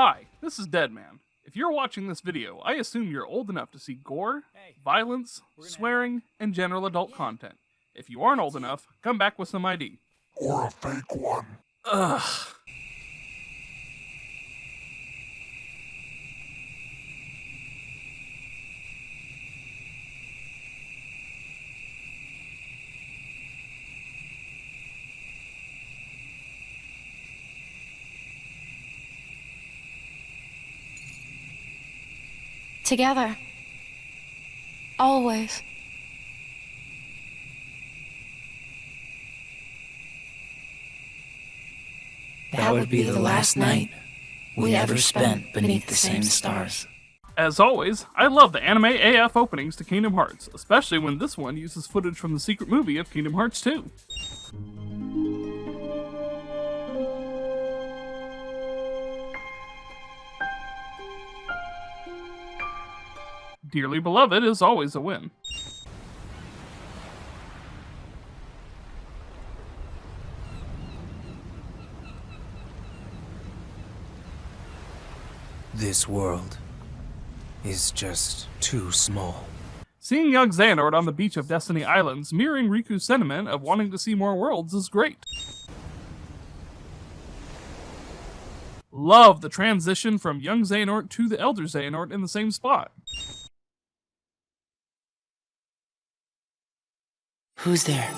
Hi, this is DEDMan. If you're watching this video, I assume you're old enough to see gore, violence, swearing, and general adult content. If you aren't old enough, come back with some ID. Or a fake one. Ugh. Together. Always. That would be the last night we ever spent beneath the same stars. As always, I love the anime AF openings to Kingdom Hearts, especially when this one uses footage from the secret movie of Kingdom Hearts 2. Dearly Beloved is always a win. This world is just too small. Seeing young Xehanort on the beach of Destiny Islands mirroring Riku's sentiment of wanting to see more worlds is great. Love the transition from young Xehanort to the elder Xehanort in the same spot. Who's there?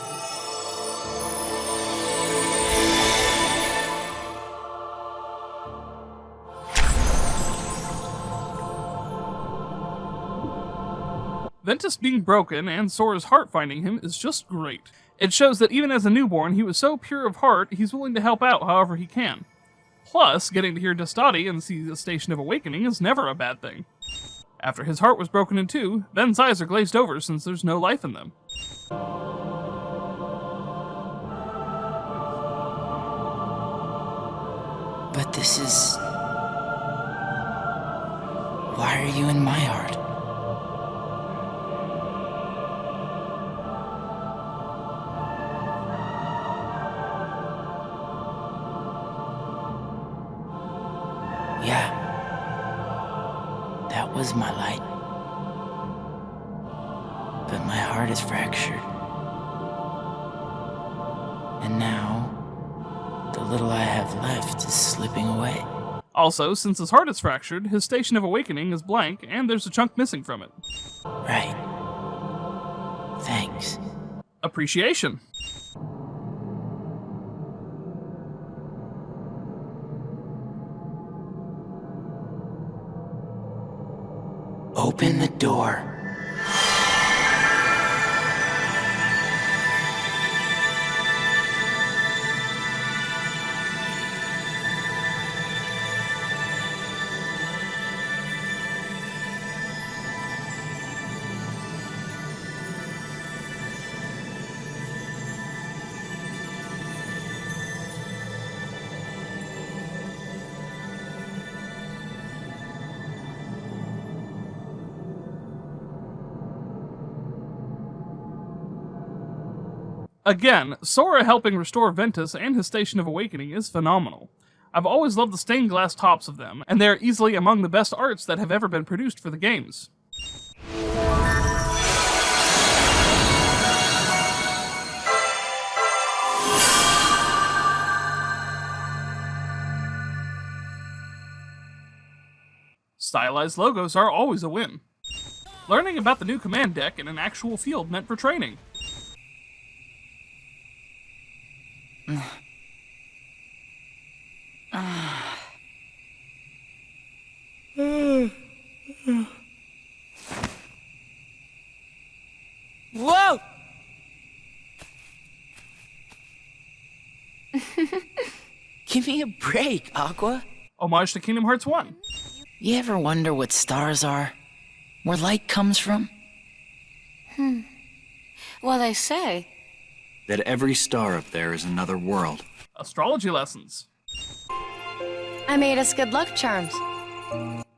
Ventus being broken and Sora's heart finding him is just great. It shows that even as a newborn, he was so pure of heart, he's willing to help out however he can. Plus, getting to hear Destati and see the Station of Awakening is never a bad thing. After his heart was broken in two, Ven's eyes are glazed over since there's no life in them. But this is... Why are you in my heart? Yeah. That was my light. But my heart is fractured. And now... the little I have left is slipping away. Also, since his heart is fractured, his Station of Awakening is blank, and there's a chunk missing from it. Right. Thanks. Appreciation. Open the door. Again, Sora helping restore Ventus and his Station of Awakening is phenomenal. I've always loved the stained glass tops of them, and they are easily among the best arts that have ever been produced for the games. Stylized logos are always a win. Learning about the new command deck in an actual field meant for training. Whoa! Give me a break, Aqua. Homage to Kingdom Hearts 1. You ever wonder what stars are? Where light comes from? Well, they say. That every star up there is another world. Astrology lessons. I made us good luck charms.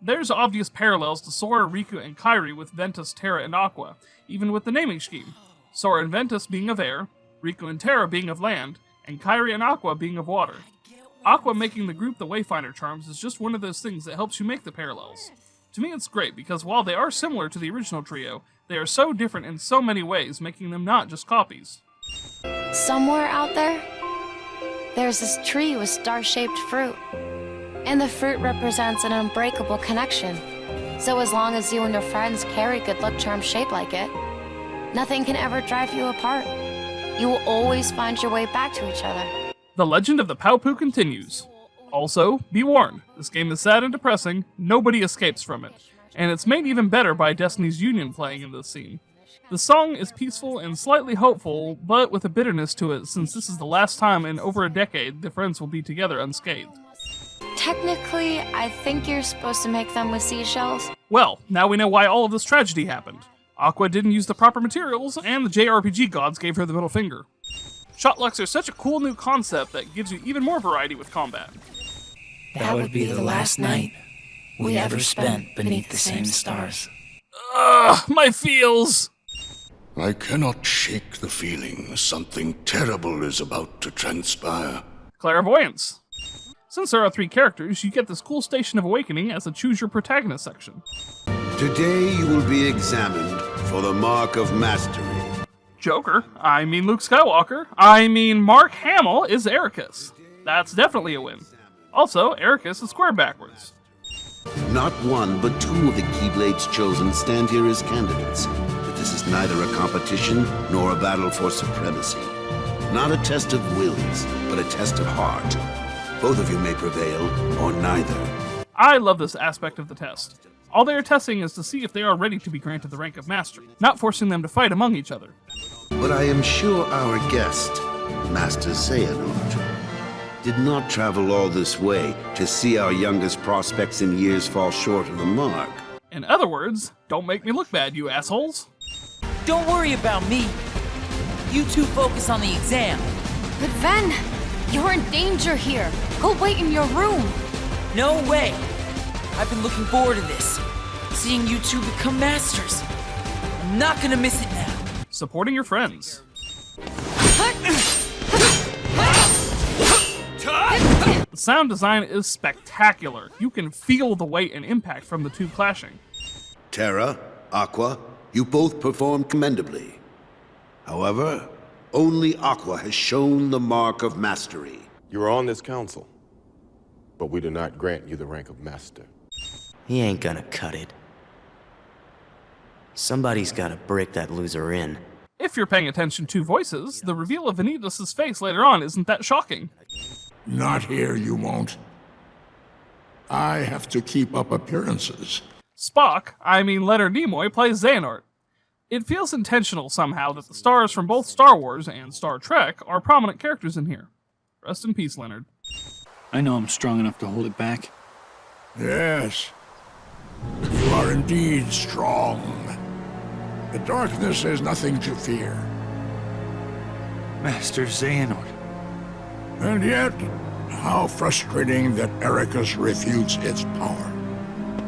There's obvious parallels to Sora, Riku, and Kairi with Ventus, Terra, and Aqua, even with the naming scheme. Sora and Ventus being of air, Riku and Terra being of land, and Kairi and Aqua being of water. Aqua making the group the Wayfinder charms is just one of those things that helps you make the parallels. To me, it's great because while they are similar to the original trio, they are so different in so many ways, making them not just copies. Somewhere out there, there's this tree with star-shaped fruit. And the fruit represents an unbreakable connection. So as long as you and your friends carry good luck charms shaped like it, nothing can ever drive you apart. You will always find your way back to each other. The legend of the Paopu continues. Also, be warned, this game is sad and depressing, nobody escapes from it, and it's made even better by Destiny's Union playing in this scene. The song is peaceful and slightly hopeful, but with a bitterness to it since this is the last time in over a decade the friends will be together unscathed. Technically, I think you're supposed to make them with seashells. Well, now we know why all of this tragedy happened. Aqua didn't use the proper materials, and the JRPG gods gave her the middle finger. Shotlocks are such a cool new concept that gives you even more variety with combat. That would be the last night we ever spent beneath the same stars. Ugh, my feels! I cannot shake the feeling something terrible is about to transpire. Clairvoyance. Since there are 3 characters, you get this cool Station of Awakening as a Choose Your Protagonist section. Today you will be examined for the Mark of Mastery. Joker, I mean Luke Skywalker, I mean Mark Hamill is Ericus. That's definitely a win. Also, Ericus is square backwards. Not one, but 2 of the Keyblades chosen stand here as candidates. But this is neither a competition nor a battle for supremacy. Not a test of wills, but a test of heart. Both of you may prevail, or neither. I love this aspect of the test. All they are testing is to see if they are ready to be granted the rank of Master, not forcing them to fight among each other. But I am sure our guest, Master Xehanort, did not travel all this way to see our youngest prospects in years fall short of the mark. In other words, don't make me look bad, you assholes. Don't worry about me. You two focus on the exam. But Ven, you're in danger here. Go wait in your room. No way. I've been looking forward to this. Seeing you two become masters. I'm not gonna miss it now. Supporting your friends. The sound design is spectacular. You can feel the weight and impact from the 2 clashing. Terra, Aqua, you both performed commendably. However, only Aqua has shown the Mark of Mastery. You are on this council, but we do not grant you the rank of Master. He ain't gonna cut it. Somebody's gotta break that loser in. If you're paying attention to voices, the reveal of Vanitas' face later on isn't that shocking. Not here, you won't. I have to keep up appearances. Spock, I mean Leonard Nimoy, plays Xehanort. It feels intentional somehow that the stars from both Star Wars and Star Trek are prominent characters in here. Rest in peace, Leonard. I know I'm strong enough to hold it back. Yes. You are indeed strong. The darkness has nothing to fear. Master Xehanort. And yet, how frustrating that Ericus refutes its power.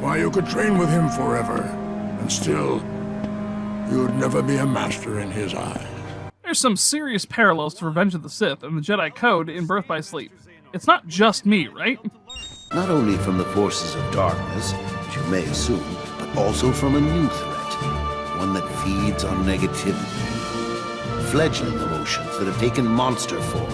Why, you could train with him forever, and still, you would never be a master in his eyes. There's some serious parallels to Revenge of the Sith and the Jedi Code in Birth by Sleep. It's not just me, right? Not only from the forces of darkness, which you may assume, but also from a new threat. One that feeds on negativity. Fledgling emotions that have taken monster form.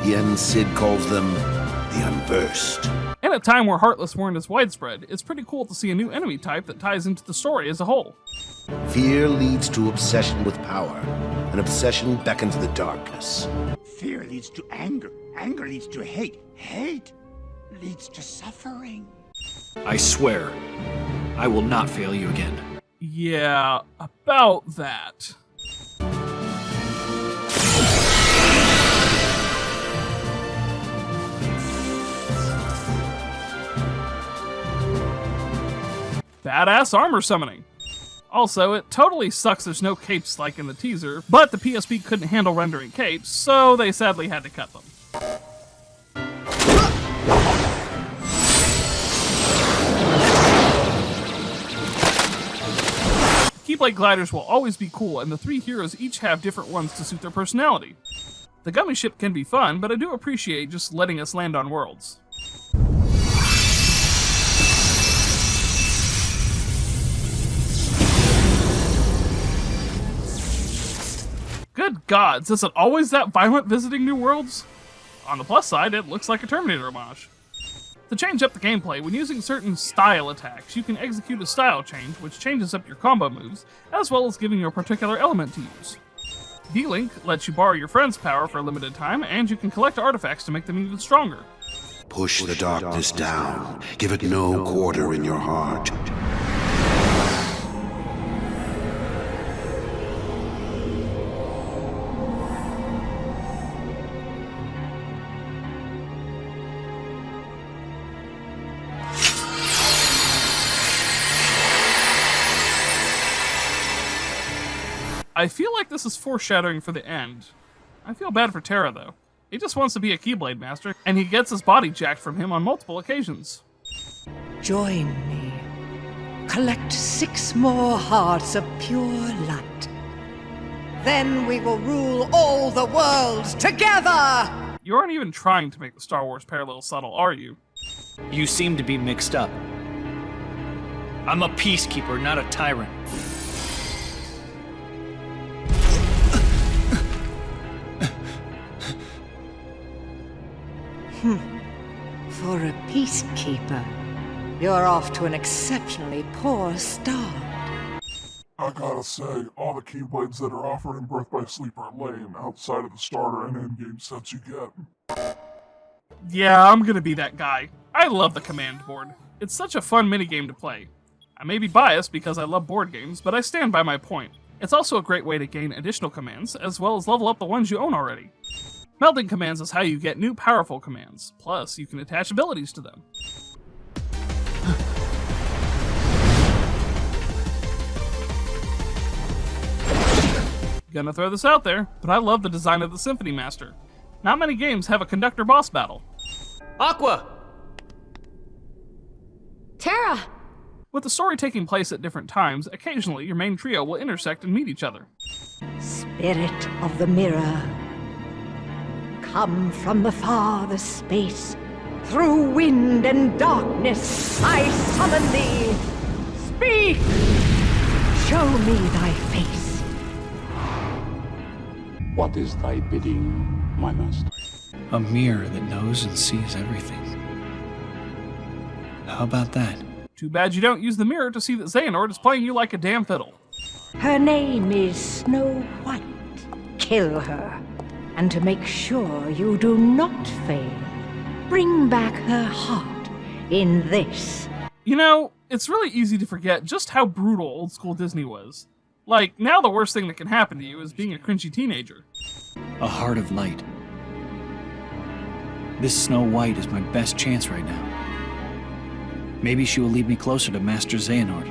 Yen Sid calls them the Unversed. In a time where Heartless weren't as widespread, it's pretty cool to see a new enemy type that ties into the story as a whole. Fear leads to obsession with power. An obsession beckons the darkness. Fear leads to anger. Anger leads to hate. Hate leads to suffering. I swear, I will not fail you again. Yeah, about that. Badass armor summoning. Also, it totally sucks there's no capes like in the teaser, but the PSP couldn't handle rendering capes, so they sadly had to cut them. Keyblade gliders will always be cool, and the 3 heroes each have different ones to suit their personality. The gummy ship can be fun, but I do appreciate just letting us land on worlds. Good gods, is it always that violent visiting new worlds? On the plus side, it looks like a Terminator homage. To change up the gameplay, when using certain style attacks, you can execute a style change, which changes up your combo moves, as well as giving you a particular element to use. D-Link lets you borrow your friend's power for a limited time, and you can collect artifacts to make them even stronger. Push the darkness down. Give it no quarter in your heart. I feel like this is foreshadowing for the end. I feel bad for Terra, though. He just wants to be a Keyblade Master, and he gets his body jacked from him on multiple occasions. Join me. Collect 6 more hearts of pure light. Then we will rule all the worlds together! You aren't even trying to make the Star Wars parallel subtle, are you? You seem to be mixed up. I'm a peacekeeper, not a tyrant. For a peacekeeper, you're off to an exceptionally poor start. I gotta say, all the Keyblades that are offered in Birth by Sleep are lame outside of the starter and endgame sets you get. Yeah, I'm gonna be that guy. I love the command board. It's such a fun minigame to play. I may be biased because I love board games, but I stand by my point. It's also a great way to gain additional commands, as well as level up the ones you own already. Melding commands is how you get new powerful commands, plus you can attach abilities to them. Gonna throw this out there, but I love the design of the Symphony Master. Not many games have a conductor boss battle. Aqua! Terra! With the story taking place at different times, occasionally your main trio will intersect and meet each other. Spirit of the mirror, come from the farthest space. Through wind and darkness I summon thee. Speak! Show me thy face. What is thy bidding, my master? A mirror that knows and sees everything. How about that? Too bad you don't use the mirror to see that Xehanort is playing you like a damn fiddle. Her name is Snow White. Kill her. And to make sure you do not fail, bring back her heart in this. You know, it's really easy to forget just how brutal old school Disney was. Like, now the worst thing that can happen to you is being a cringy teenager. A heart of light. This Snow White is my best chance right now. Maybe she will lead me closer to Master Xehanort.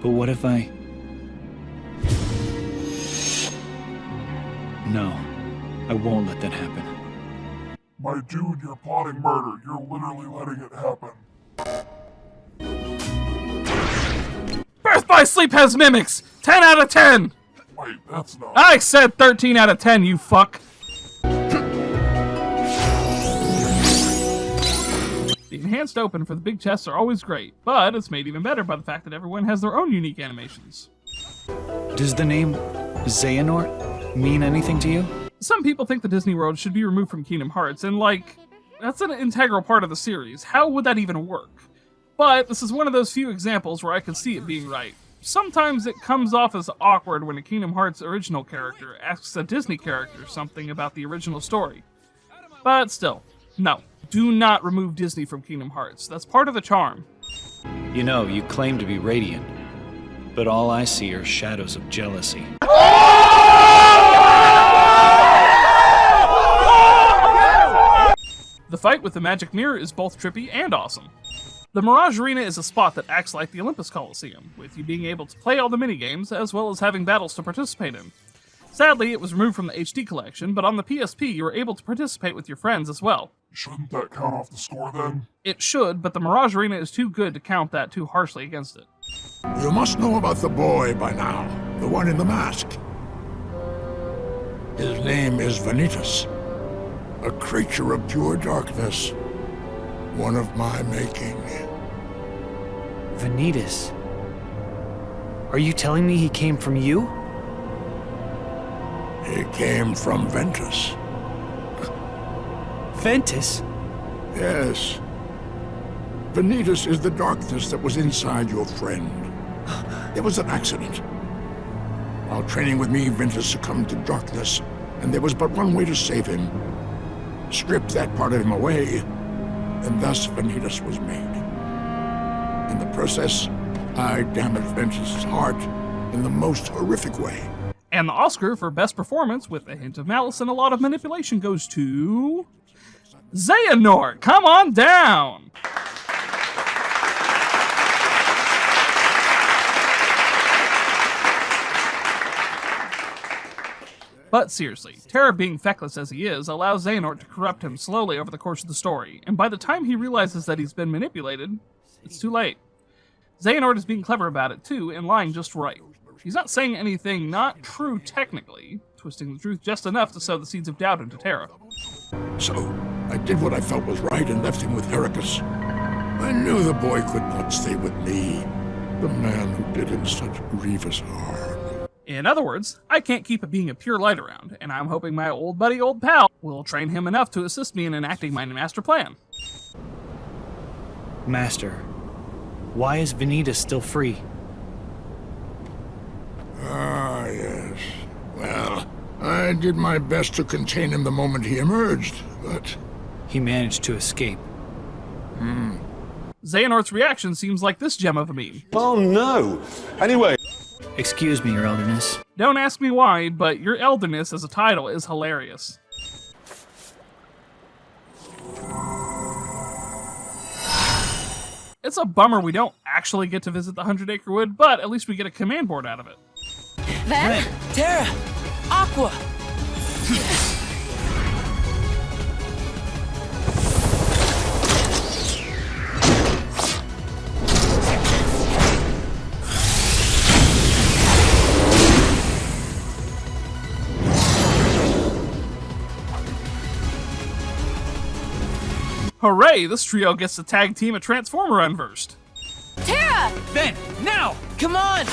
But what if I... No, I won't let that happen. My dude, you're plotting murder. You're literally letting it happen. Birth by Sleep has mimics! 10 out of 10! Wait, that's not... I said 13 out of 10, you fuck! The enhanced open for the big chests are always great, but it's made even better by the fact that everyone has their own unique animations. Does the name Xehanort mean anything to you? Some people think the Disney World should be removed from Kingdom Hearts, and like, that's an integral part of the series. How would that even work? But this is one of those few examples where I could see it being right. Sometimes it comes off as awkward when a Kingdom Hearts original character asks a Disney character something about the original story. But still, no. Do not remove Disney from Kingdom Hearts. That's part of the charm. You know, you claim to be radiant, but all I see are shadows of jealousy. The fight with the magic mirror is both trippy and awesome. The Mirage Arena is a spot that acts like the Olympus Coliseum, with you being able to play all the minigames as well as having battles to participate in. Sadly, it was removed from the HD collection, but on the PSP you were able to participate with your friends as well. Shouldn't that count off the score then? It should, but the Mirage Arena is too good to count that too harshly against it. You must know about the boy by now. The one in the mask. His name is Ventus, a creature of pure darkness, one of my making. Ventus. Are you telling me he came from you? He came from Ventus. Ventus? Yes. Ventus is the darkness that was inside your friend. It was an accident. While training with me, Ventus succumbed to darkness, and there was but one way to save him. Strip that part of him away, and thus Ventus was made. In the process, I damaged Ventus' heart in the most horrific way. And the Oscar for Best Performance, with a hint of malice and a lot of manipulation, goes to... Xehanort! Come on down! But seriously, Terra, being feckless as he is, allows Xehanort to corrupt him slowly over the course of the story, and by the time he realizes that he's been manipulated, it's too late. Xehanort is being clever about it too, and lying just right. He's not saying anything not true technically, twisting the truth just enough to sow the seeds of doubt into Terra. So, I did what I felt was right and left him with Ericus. I knew the boy could not stay with me, the man who did him such grievous harm. In other words, I can't keep being a pure light around, and I'm hoping my old buddy, old pal, will train him enough to assist me in enacting my master plan. Master, why is Ventus still free? Ah, yes. Well, I did my best to contain him the moment he emerged, but... He managed to escape. Xehanort's reaction seems like this gem of a meme. Oh no! Anyway... Excuse me, Your Elderness. Don't ask me why, but Your Elderness as a title is hilarious. It's a bummer we don't actually get to visit the 100-Acre Wood, but at least we get a command board out of it. Ven! Terra! Aqua! Hooray! This trio gets to tag team a Transformer Unversed. Terra! Ven! Now! Come on!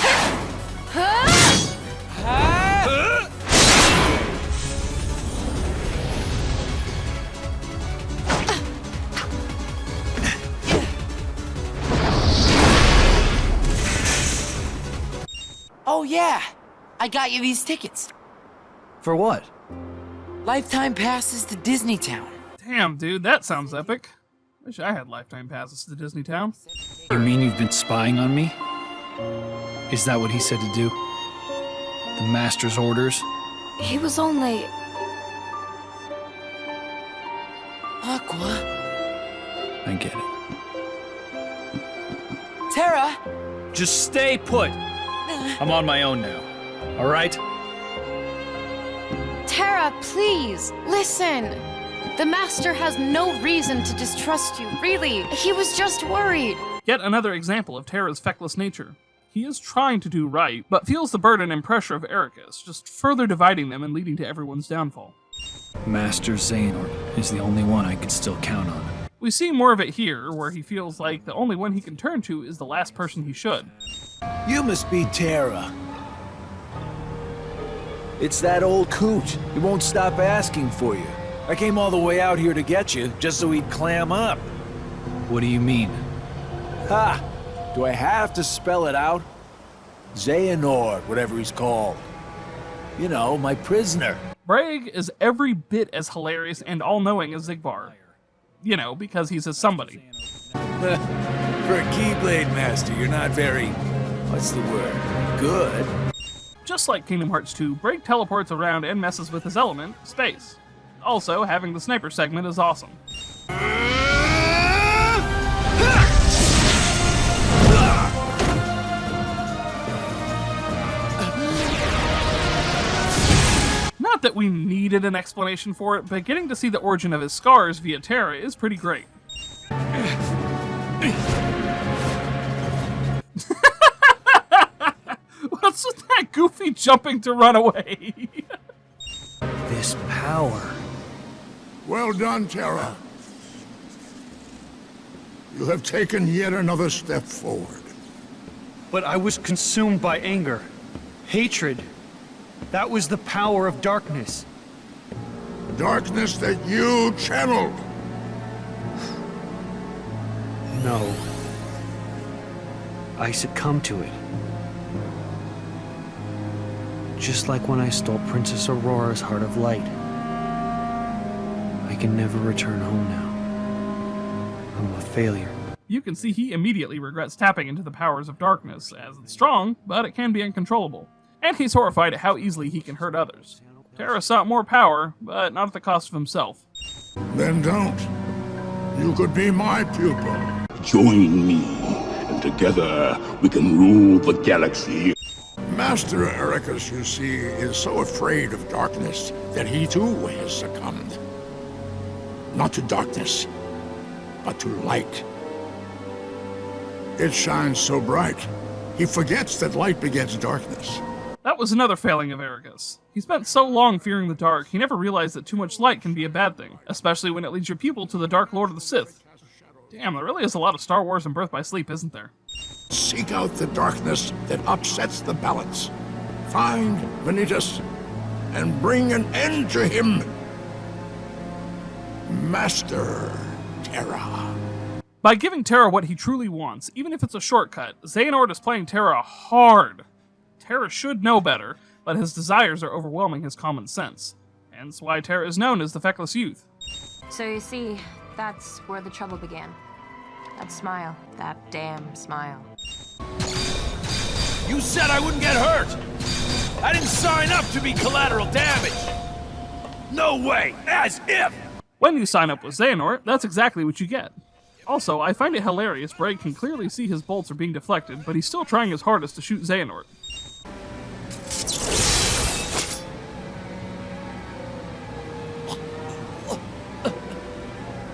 Oh yeah! I got you these tickets. For what? Lifetime passes to Disney Town. Damn, dude, that sounds epic. Wish I had lifetime passes to Disney Town. You mean you've been spying on me? Is that what he said to do? The Master's orders? He was only... Aqua. I get it. Terra! Just stay put! I'm on my own now. Alright? Terra, please, listen. The Master has no reason to distrust you, really. He was just worried. Yet another example of Terra's feckless nature. He is trying to do right, but feels the burden and pressure of Ericus, just further dividing them and leading to everyone's downfall. Master Xehanort is the only one I can still count on. We see more of it here, where he feels like the only one he can turn to is the last person he should. You must be Terra. It's that old coot. He won't stop asking for you. I came all the way out here to get you, just so he'd clam up. What do you mean? Ha! Do I have to spell it out? Xehanort, whatever he's called. You know, my prisoner. Braig is every bit as hilarious and all-knowing as Xigbar. You know, because he's a somebody. For a Keyblade Master, you're not very... what's the word? Good. Just like Kingdom Hearts 2, Braig teleports around and messes with his element, space. Also, having the sniper segment is awesome. Not that we needed an explanation for it, but getting to see the origin of his scars via Terra is pretty great. What's with that goofy jumping to run away? This power. Well done, Terra. You have taken yet another step forward. But I was consumed by anger. Hatred. That was the power of darkness. Darkness that you channeled. No. I succumbed to it. Just like when I stole Princess Aurora's Heart of Light. I can never return home now. I'm a failure. You can see he immediately regrets tapping into the powers of darkness, as it's strong, but it can be uncontrollable. And he's horrified at how easily he can hurt others. Terra sought more power, but not at the cost of himself. Then don't. You could be my pupil. Join me, and together we can rule the galaxy. Master Ericus, you see, is so afraid of darkness that he too has succumbed. Not to darkness, but to light. It shines so bright, he forgets that light begets darkness. That was another failing of Ericus. He spent so long fearing the dark, he never realized that too much light can be a bad thing, especially when it leads your pupil to the Dark Lord of the Sith. Damn, there really is a lot of Star Wars and Birth by Sleep, isn't there? Seek out the darkness that upsets the balance. Find Ventus and bring an end to him. Master Terra. By giving Terra what he truly wants, even if it's a shortcut, Xehanort is playing Terra hard. Terra should know better, but his desires are overwhelming his common sense. Hence why Terra is known as the Feckless Youth. So you see, that's where the trouble began. That smile. That damn smile. You said I wouldn't get hurt! I didn't sign up to be collateral damage! No way! As if! When you sign up with Xehanort, that's exactly what you get. Also, I find it hilarious Braig can clearly see his bolts are being deflected, but he's still trying his hardest to shoot Xehanort.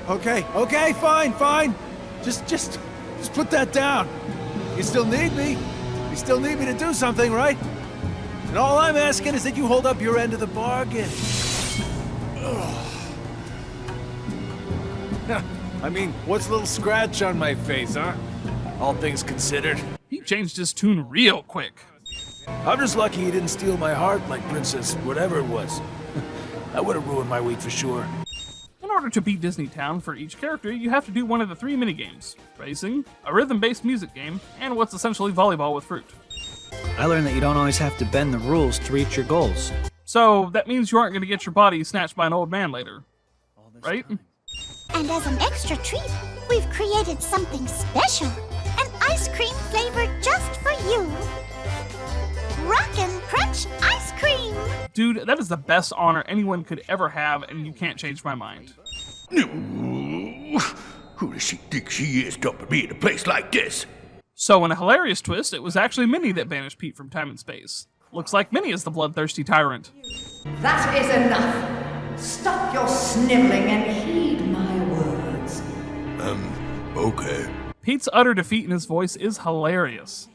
Okay, fine. Just put that down. You still need me. You still need me to do something, right? And all I'm asking is that you hold up your end of the bargain. I mean, what's a little scratch on my face, huh? All things considered. He changed his tune real quick. I'm just lucky he didn't steal my heart like Princess whatever it was. That would have ruined my week for sure. In order to beat Disney Town for each character, you have to do one of the 3 minigames: racing, a rhythm-based music game, and what's essentially volleyball with fruit. I learned that you don't always have to bend the rules to reach your goals. So that means you aren't going to get your body snatched by an old man later. Right? And as an extra treat, we've created something special. An ice cream flavor just for you. Rockin' Crunch ice cream! Dude, that is the best honor anyone could ever have, and you can't change my mind. Who does she think she is dumping me in a place like this? So in a hilarious twist, it was actually Minnie that banished Pete from time and space. Looks like Minnie is the bloodthirsty tyrant. That is enough. Stop your sniveling and heed my words. Okay. Pete's utter defeat in his voice is hilarious.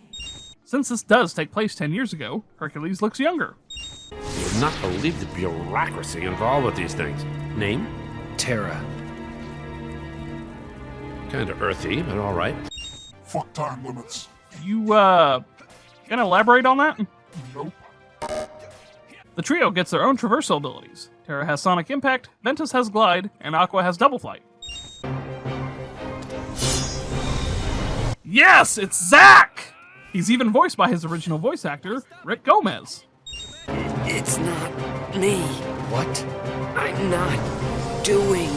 Since this does take place 10 years ago, Hercules looks younger. You would not believe the bureaucracy involved with these things. Name? Terra. Kinda earthy, but alright. Fuck time limits. You, gonna elaborate on that? Nope. The trio gets their own traversal abilities. Terra has Sonic Impact, Ventus has Glide, and Aqua has Double Flight. Yes, it's Zack! He's even voiced by his original voice actor, Rick Gomez. It's not me. What? I'm not doing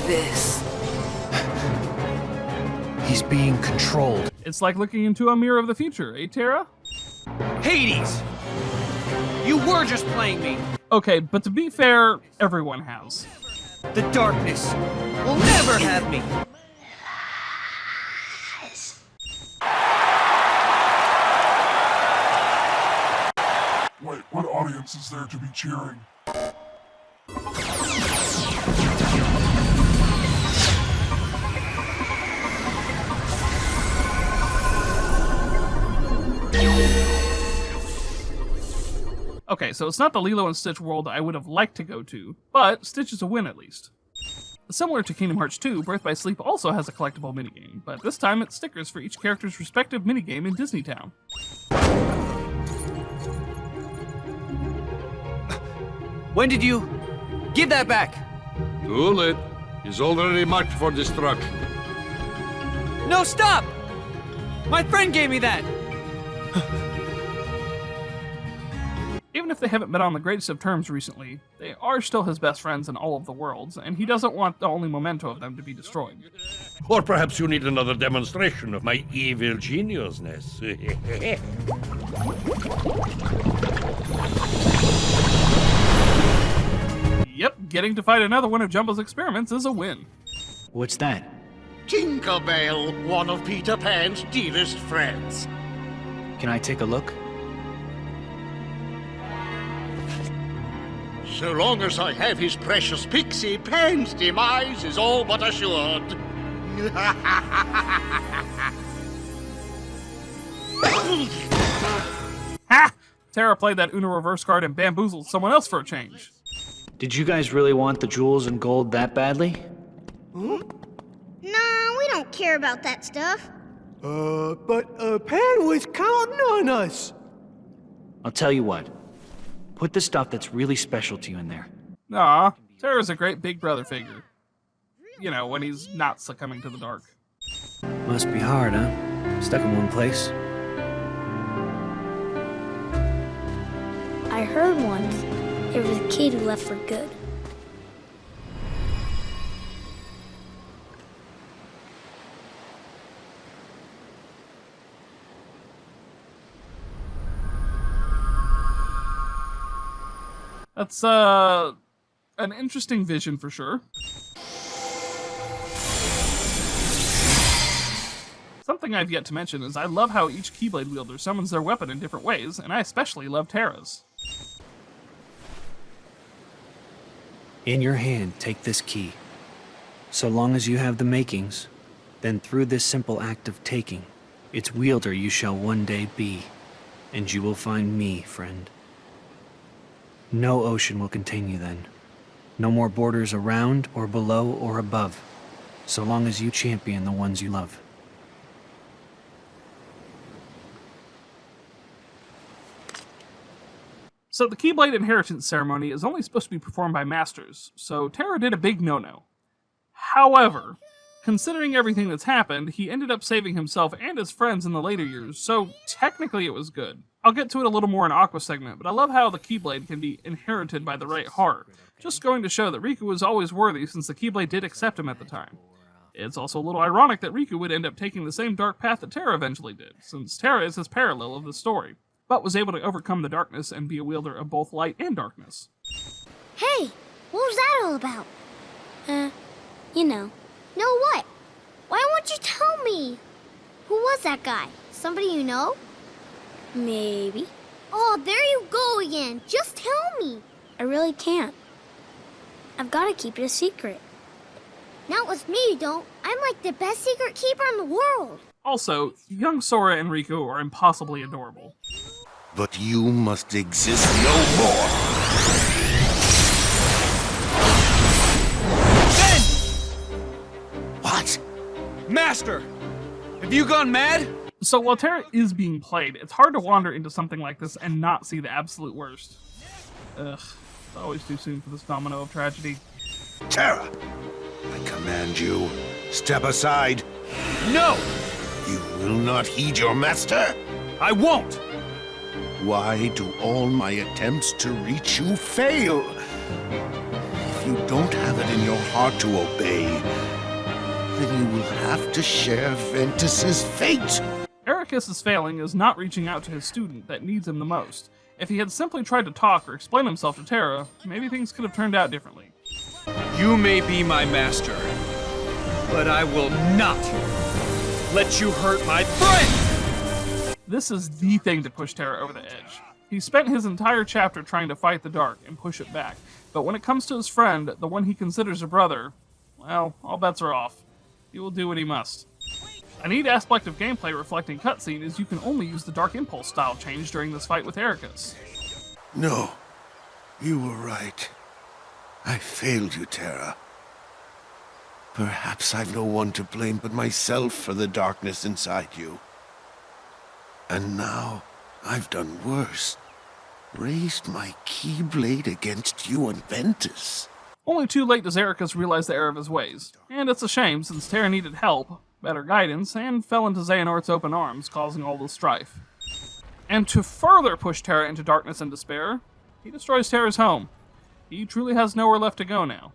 this. He's being controlled. It's like looking into a mirror of the future, eh, Terra? Hades! You were just playing me! Okay, but to be fair, everyone has. The darkness will never have me! Wait, what audience is there to be cheering? Okay, so it's not the Lilo and Stitch world I would have liked to go to, but Stitch is a win at least. Similar to Kingdom Hearts 2, Birth by Sleep also has a collectible minigame, but this time it's stickers for each character's respective minigame in Disney Town. When did you... Give that back! Too late. He's already marked for destruction. No, stop! My friend gave me that! Even if they haven't met on the greatest of terms recently, they are still his best friends in all of the worlds, and he doesn't want the only memento of them to be destroyed. Or perhaps you need another demonstration of my evil geniusness. Yep, getting to fight another one of Jumbo's experiments is a win. What's that? Tinkerbell, one of Peter Pan's dearest friends. Can I take a look? So long as I have his precious pixie, Pan's demise is all but assured. Ha! Terra played that Uno reverse card and bamboozled someone else for a change. Did you guys really want the jewels and gold that badly? Nah, we don't care about that stuff. But Pan was counting on us. I'll tell you what. Put the stuff that's really special to you in there. Aw, Terra's a great big brother figure. You know, when he's not succumbing to the dark. Must be hard, huh? Stuck in one place. I heard once there was a kid who left for good. That's, an interesting vision for sure. Something I've yet to mention is I love how each Keyblade wielder summons their weapon in different ways, and I especially love Terra's. In your hand, take this key. So long as you have the makings, then through this simple act of taking, its wielder you shall one day be, and you will find me, friend. No ocean will contain you then. No more borders around or below or above, so long as you champion the ones you love. So the Keyblade inheritance ceremony is only supposed to be performed by masters, so Terra did a big no-no. However, considering everything that's happened, he ended up saving himself and his friends in the later years, so technically it was good. I'll get to it a little more in Aqua segment, but I love how the Keyblade can be inherited by the right heart, just going to show that Riku was always worthy since the Keyblade did accept him at the time. It's also a little ironic that Riku would end up taking the same dark path that Terra eventually did, since Terra is his parallel of the story, but was able to overcome the darkness and be a wielder of both light and darkness. Hey, what was that all about? You know. Know what? Why won't you tell me? Who was that guy? Somebody you know? Maybe. Oh, there you go again. Just tell me. I really can't. I've got to keep it a secret. Not with me, you don't. I'm like the best secret keeper in the world. Also, young Sora and Riku are impossibly adorable. But you must exist no more. Ben! What? Master! Have you gone mad? So while Terra is being played, it's hard to wander into something like this and not see the absolute worst. Ugh, it's always too soon for this domino of tragedy. Terra, I command you, step aside. No! You will not heed your master? I won't! Why do all my attempts to reach you fail? If you don't have it in your heart to obey, then you will have to share Ventus's fate. Ericus's failing is not reaching out to his student that needs him the most. If he had simply tried to talk or explain himself to Terra, maybe things could have turned out differently. You may be my master, but I will not let you hurt my friend! This is the thing to push Terra over the edge. He spent his entire chapter trying to fight the dark and push it back, but when it comes to his friend, the one he considers a brother, well, all bets are off. He will do what he must. A neat aspect of gameplay reflecting cutscene is you can only use the Dark Impulse style change during this fight with Ericus. No, you were right. I failed you, Terra. Perhaps I've no one to blame but myself for the darkness inside you. And now, I've done worse. Raised my Keyblade against you and Ventus. Only too late does Ericus realize the error of his ways. And it's a shame, since Terra needed help, better guidance, and fell into Xehanort's open arms, causing all the strife. And to further push Terra into darkness and despair, he destroys Terra's home. He truly has nowhere left to go now.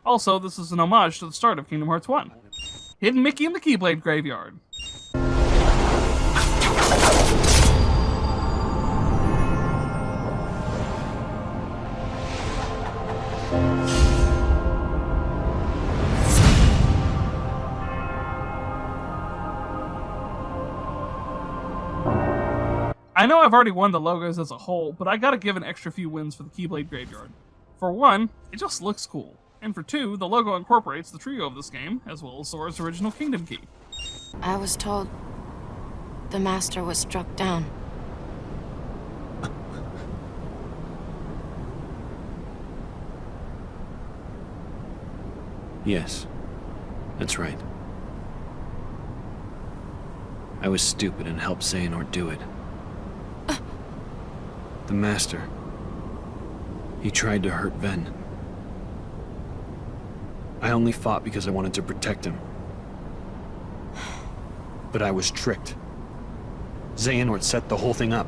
Also, this is an homage to the start of Kingdom Hearts 1. Hidden Mickey in the Keyblade Graveyard. I know I've already won the logos as a whole, but I gotta give an extra few wins for the Keyblade Graveyard. For one, it just looks cool. And for two, the logo incorporates the trio of this game, as well as Sora's original Kingdom Key. I was told the Master was struck down. Yes, that's right. I was stupid and helped Xehanort do it. The Master. He tried to hurt Ven. I only fought because I wanted to protect him. But I was tricked. Xehanort set the whole thing up.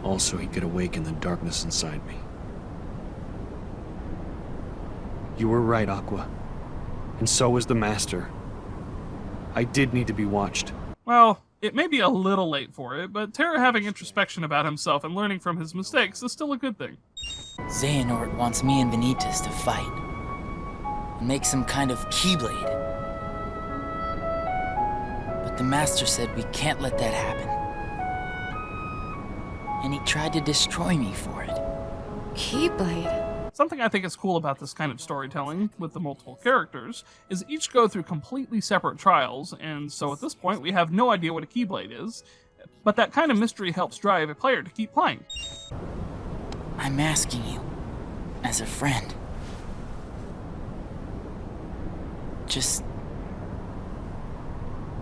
Also, he could awaken the darkness inside me. You were right, Aqua. And so was the Master. I did need to be watched. Well, it may be a little late for it, but Terra having introspection about himself and learning from his mistakes is still a good thing. Xehanort wants me and Ventus to fight. And make some kind of Keyblade. But the Master said we can't let that happen. And he tried to destroy me for it. Keyblade? Something I think is cool about this kind of storytelling, with the multiple characters, is each go through completely separate trials, and so at this point we have no idea what a Keyblade is, but that kind of mystery helps drive a player to keep playing. I'm asking you, as a friend. Just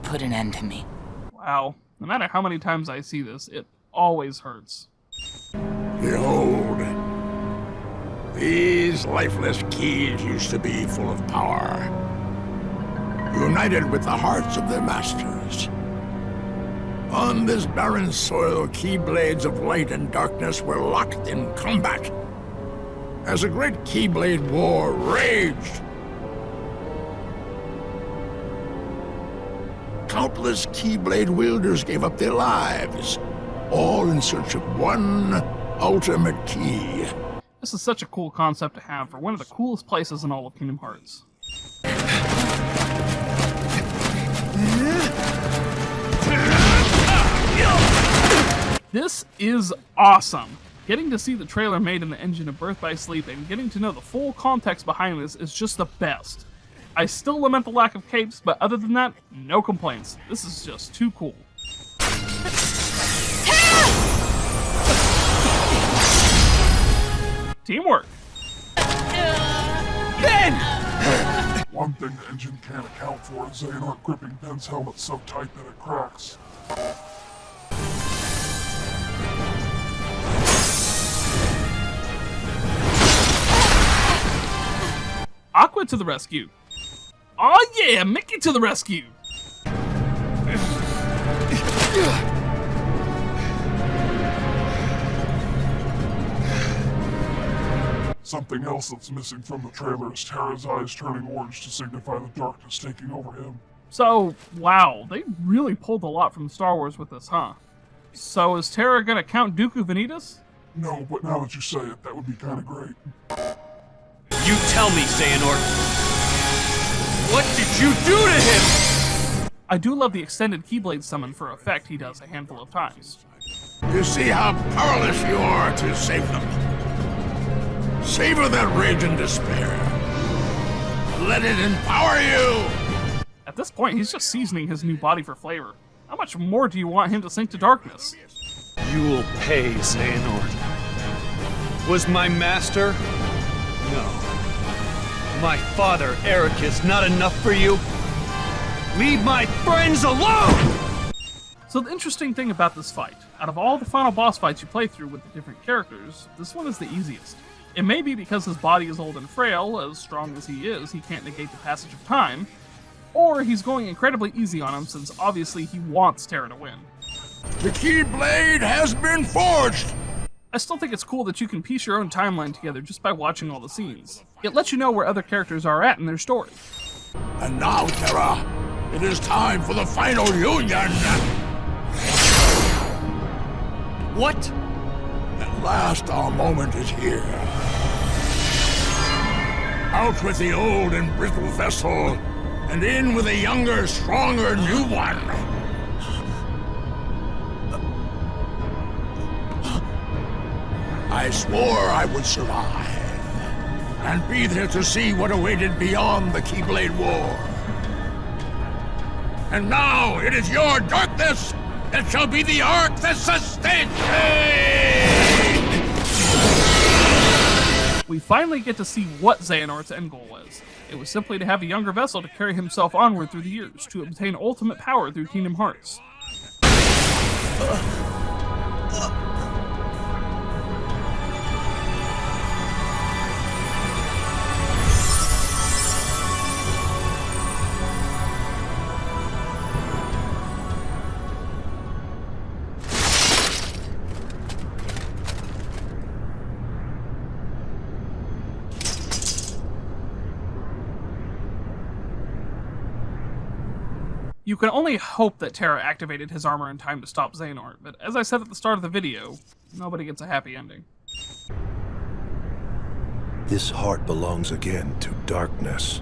put an end to me. Wow, no matter how many times I see this, it always hurts. Behold, these lifeless keys used to be full of power, united with the hearts of their masters. On this barren soil, Keyblades of light and darkness were locked in combat, as a great Keyblade war raged. Countless Keyblade wielders gave up their lives, all in search of one ultimate key. This is such a cool concept to have for one of the coolest places in all of Kingdom Hearts. This is awesome! Getting to see the trailer made in the engine of Birth by Sleep and getting to know the full context behind this is just the best. I still lament the lack of capes, but other than that, no complaints. This is just too cool. Teamwork! Ben! One thing the engine can't account for is Xehanort gripping Ben's helmet so tight that it cracks. Aqua to the rescue! Oh yeah, Mickey to the rescue! Something else that's missing from the trailer is Terra's eyes turning orange to signify the darkness taking over him. So, wow, they really pulled a lot from Star Wars with this, huh? So is Terra gonna count Dooku Vanitas? No, but now that you say it, that would be kinda great. You tell me, Xehanort. What did you do to him? I do love the extended Keyblade summon for effect he does a handful of times. You see how powerless you are to save them. Savor that rage and despair. Let it empower you! At this point, he's just seasoning his new body for flavor. How much more do you want him to sink to darkness? You You will pay, Xehanort. Was my master? No. My father, Eric, is not enough for you? Leave my friends alone! So the interesting thing about this fight, out of all the final boss fights you play through with the different characters, this one is the easiest. It may be because his body is old and frail, as strong as he can't negate the passage of time, or he's going incredibly easy on him since obviously he wants Terra to win. The Keyblade has been forged! I still think it's cool that you can piece your own timeline together just by watching all the scenes. It lets you know where other characters are at in their story. And now, Terra, it is time for the final union! What? At last our moment is here. Out with the old and brittle vessel, and in with a younger, stronger new one. I swore I would survive, and be there to see what awaited beyond the Keyblade War. And now it is your darkness that shall be the arc that sustains me! We finally get to see what Xehanort's end goal was. It was simply to have a younger vessel to carry himself onward through the years, to obtain ultimate power through Kingdom Hearts. You can only hope that Terra activated his armor in time to stop Xehanort, but as I said at the start of the video, nobody gets a happy ending. This heart belongs again to darkness.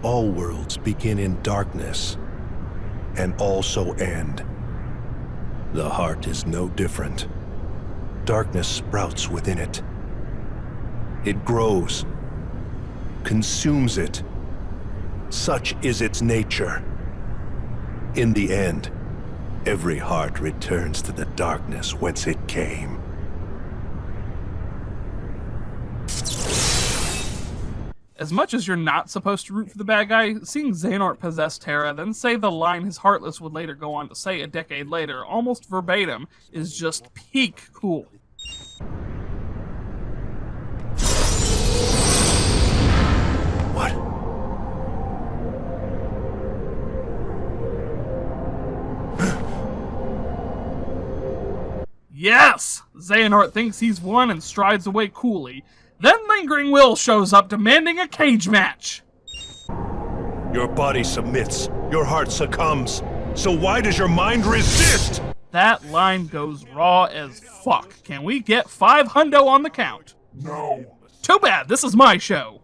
All worlds begin in darkness, and also end. The heart is no different. Darkness sprouts within it. It grows, consumes it. Such is its nature. In the end, every heart returns to the darkness whence it came. As much as you're not supposed to root for the bad guy, seeing Xehanort possess Terra, then say the line his Heartless would later go on to say a decade later, almost verbatim, is just peak cool. What? Yes! Xehanort thinks he's won and strides away coolly. Then Lingering Will shows up demanding a cage match. Your body submits, your heart succumbs. So why does your mind resist? That line goes raw as fuck. Can we get 5 hundo on the count? No. Too bad, this is my show.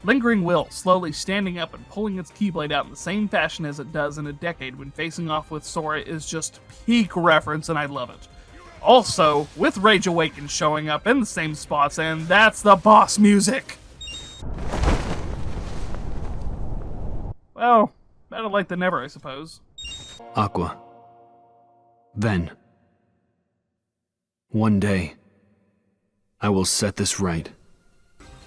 Lingering Will, slowly standing up and pulling its Keyblade out in the same fashion as it does in a decade when facing off with Sora, is just peak reference, and I love it. Also, with Rage Awakened showing up in the same spots, and that's the boss music! Well, better late than never, I suppose. Aqua. Ven. One day, I will set this right.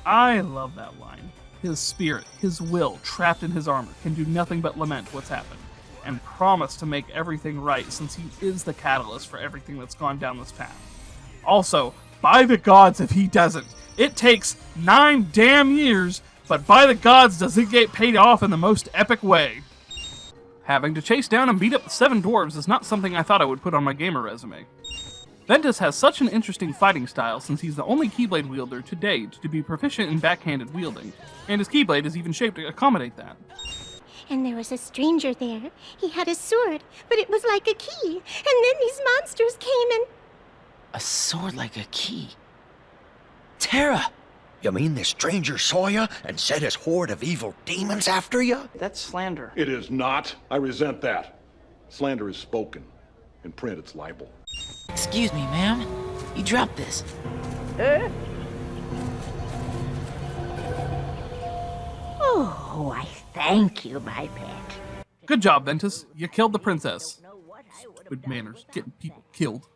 I love that line. His spirit, his will, trapped in his armor, can do nothing but lament what's happened, and promise to make everything right since he is the catalyst for everything that's gone down this path. Also, by the gods if he doesn't. It takes 9 damn years, but by the gods does it get paid off in the most epic way. Having to chase down and beat up the 7 dwarves is not something I thought I would put on my gamer resume. Ventus has such an interesting fighting style since he's the only Keyblade wielder to date to be proficient in backhanded wielding, and his Keyblade is even shaped to accommodate that. And there was a stranger there. He had a sword, but it was like a key. And then these monsters came and... A sword like a key? Terra! You mean the stranger saw you and set his horde of evil demons after you? That's slander. It is not. I resent that. Slander is spoken. In print, it's libel. Excuse me, ma'am. You dropped this. Oh, I thank you, my pet. Good job, Ventus. You killed the princess. Stupid manners, getting people killed.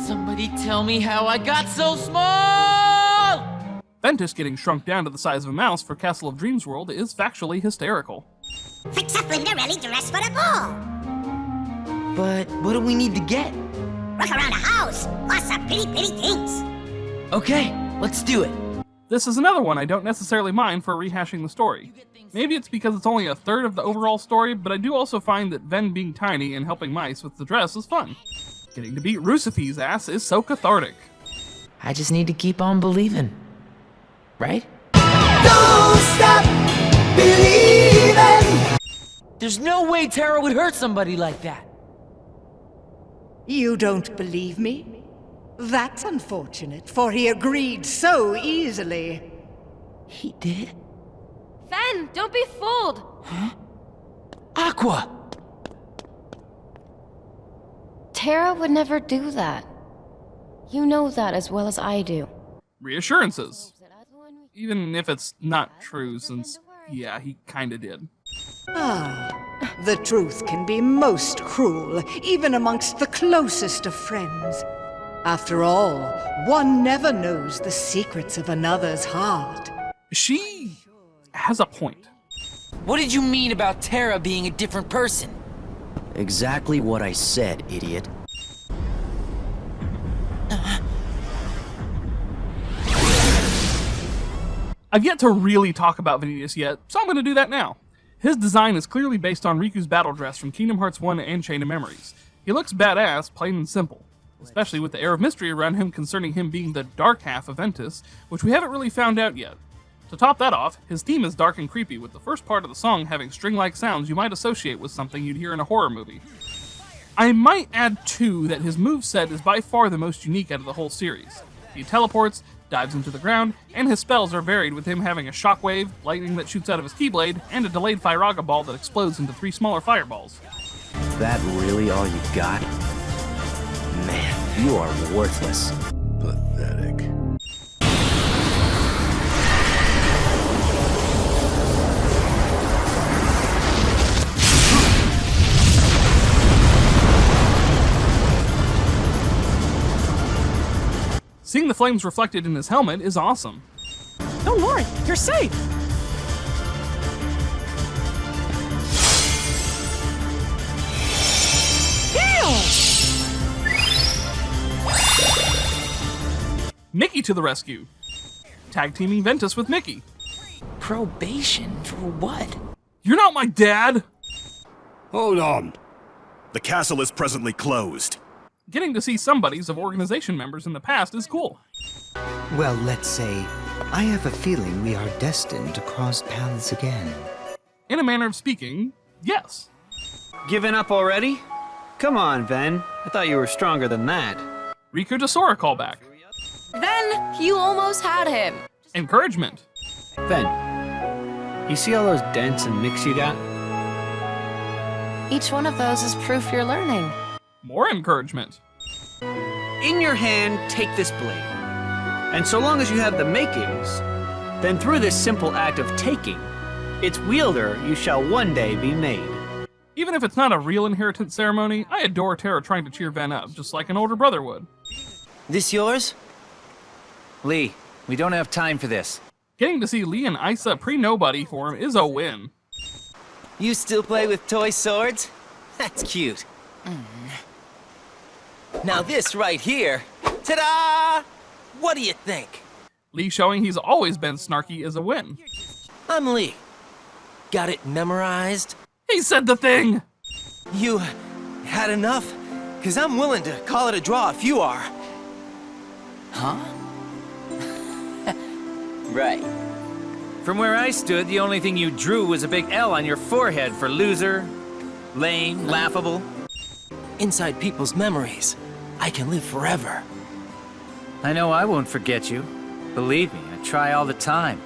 Somebody tell me how I got so small! Ventus getting shrunk down to the size of a mouse for Castle of Dreams World is factually hysterical. Fix up when they're ready to rest for the ball. But what do we need to get? Look around the house. Lots of pretty things. Okay, let's do it. This is another one I don't necessarily mind for rehashing the story. Maybe it's because it's only a third of the overall story, but I do also find that Ven being tiny and helping mice with the dress is fun. Getting to beat Rusify's ass is so cathartic. I just need to keep on believing. Right? Don't stop believing! There's no way Terra would hurt somebody like that. You don't believe me? That's unfortunate, for he agreed so easily. He did? Ven, don't be fooled! Huh? Aqua! Terra would never do that. You know that as well as I do. Reassurances. Even if it's not true, since, yeah, he kinda did. Ah, the truth can be most cruel, even amongst the closest of friends. After all, one never knows the secrets of another's heart. She has a point. What did you mean about Terra being a different person? Exactly what I said, idiot. I've yet to really talk about Ventus yet, so I'm going to do that now. His design is clearly based on Riku's battle dress from Kingdom Hearts 1 and Chain of Memories. He looks badass, plain and simple, especially with the air of mystery around him concerning him being the dark half of Ventus, which we haven't really found out yet. To top that off, his theme is dark and creepy, with the first part of the song having string-like sounds you might associate with something you'd hear in a horror movie. I might add, too, that his moveset is by far the most unique out of the whole series. He teleports, dives into the ground, and his spells are varied, with him having a shockwave, lightning that shoots out of his keyblade, and a delayed Firaga ball that explodes into 3 smaller fireballs. Is that really all you got? Man, you are worthless. Pathetic. Seeing the flames reflected in his helmet is awesome. Don't worry, you're safe. Mickey to the rescue. Tag teaming Ventus with Mickey. Probation for what? You're not my dad! Hold on. The castle is presently closed. Getting to see some buddies of organization members in the past is cool. Well, let's say, I have a feeling we are destined to cross paths again. In a manner of speaking, yes. Giving up already? Come on, Ven. I thought you were stronger than that. Riku to Sora callback. Ven, you almost had him. Encouragement. Ven, you see all those dents and nicks you got? Each one of those is proof you're learning. More encouragement. In your hand, take this blade. And so long as you have the makings, then through this simple act of taking, its wielder you shall one day be made. Even if it's not a real inheritance ceremony, I adore Terra trying to cheer Ven up, just like an older brother would. This yours? Lee, we don't have time for this. Getting to see Lee and Isa pre-nobody form is a win. You still play with toy swords? That's cute. Now this right here, ta-da! What do you think? Lee showing he's always been snarky is a win. I'm Lee. Got it memorized? He said the thing! You had enough? 'Cause I'm willing to call it a draw if you are. Huh? Right. From where I stood, the only thing you drew was a big L on your forehead for loser, lame, laughable. Inside people's memories, I can live forever. I know I won't forget you. Believe me, I try all the time.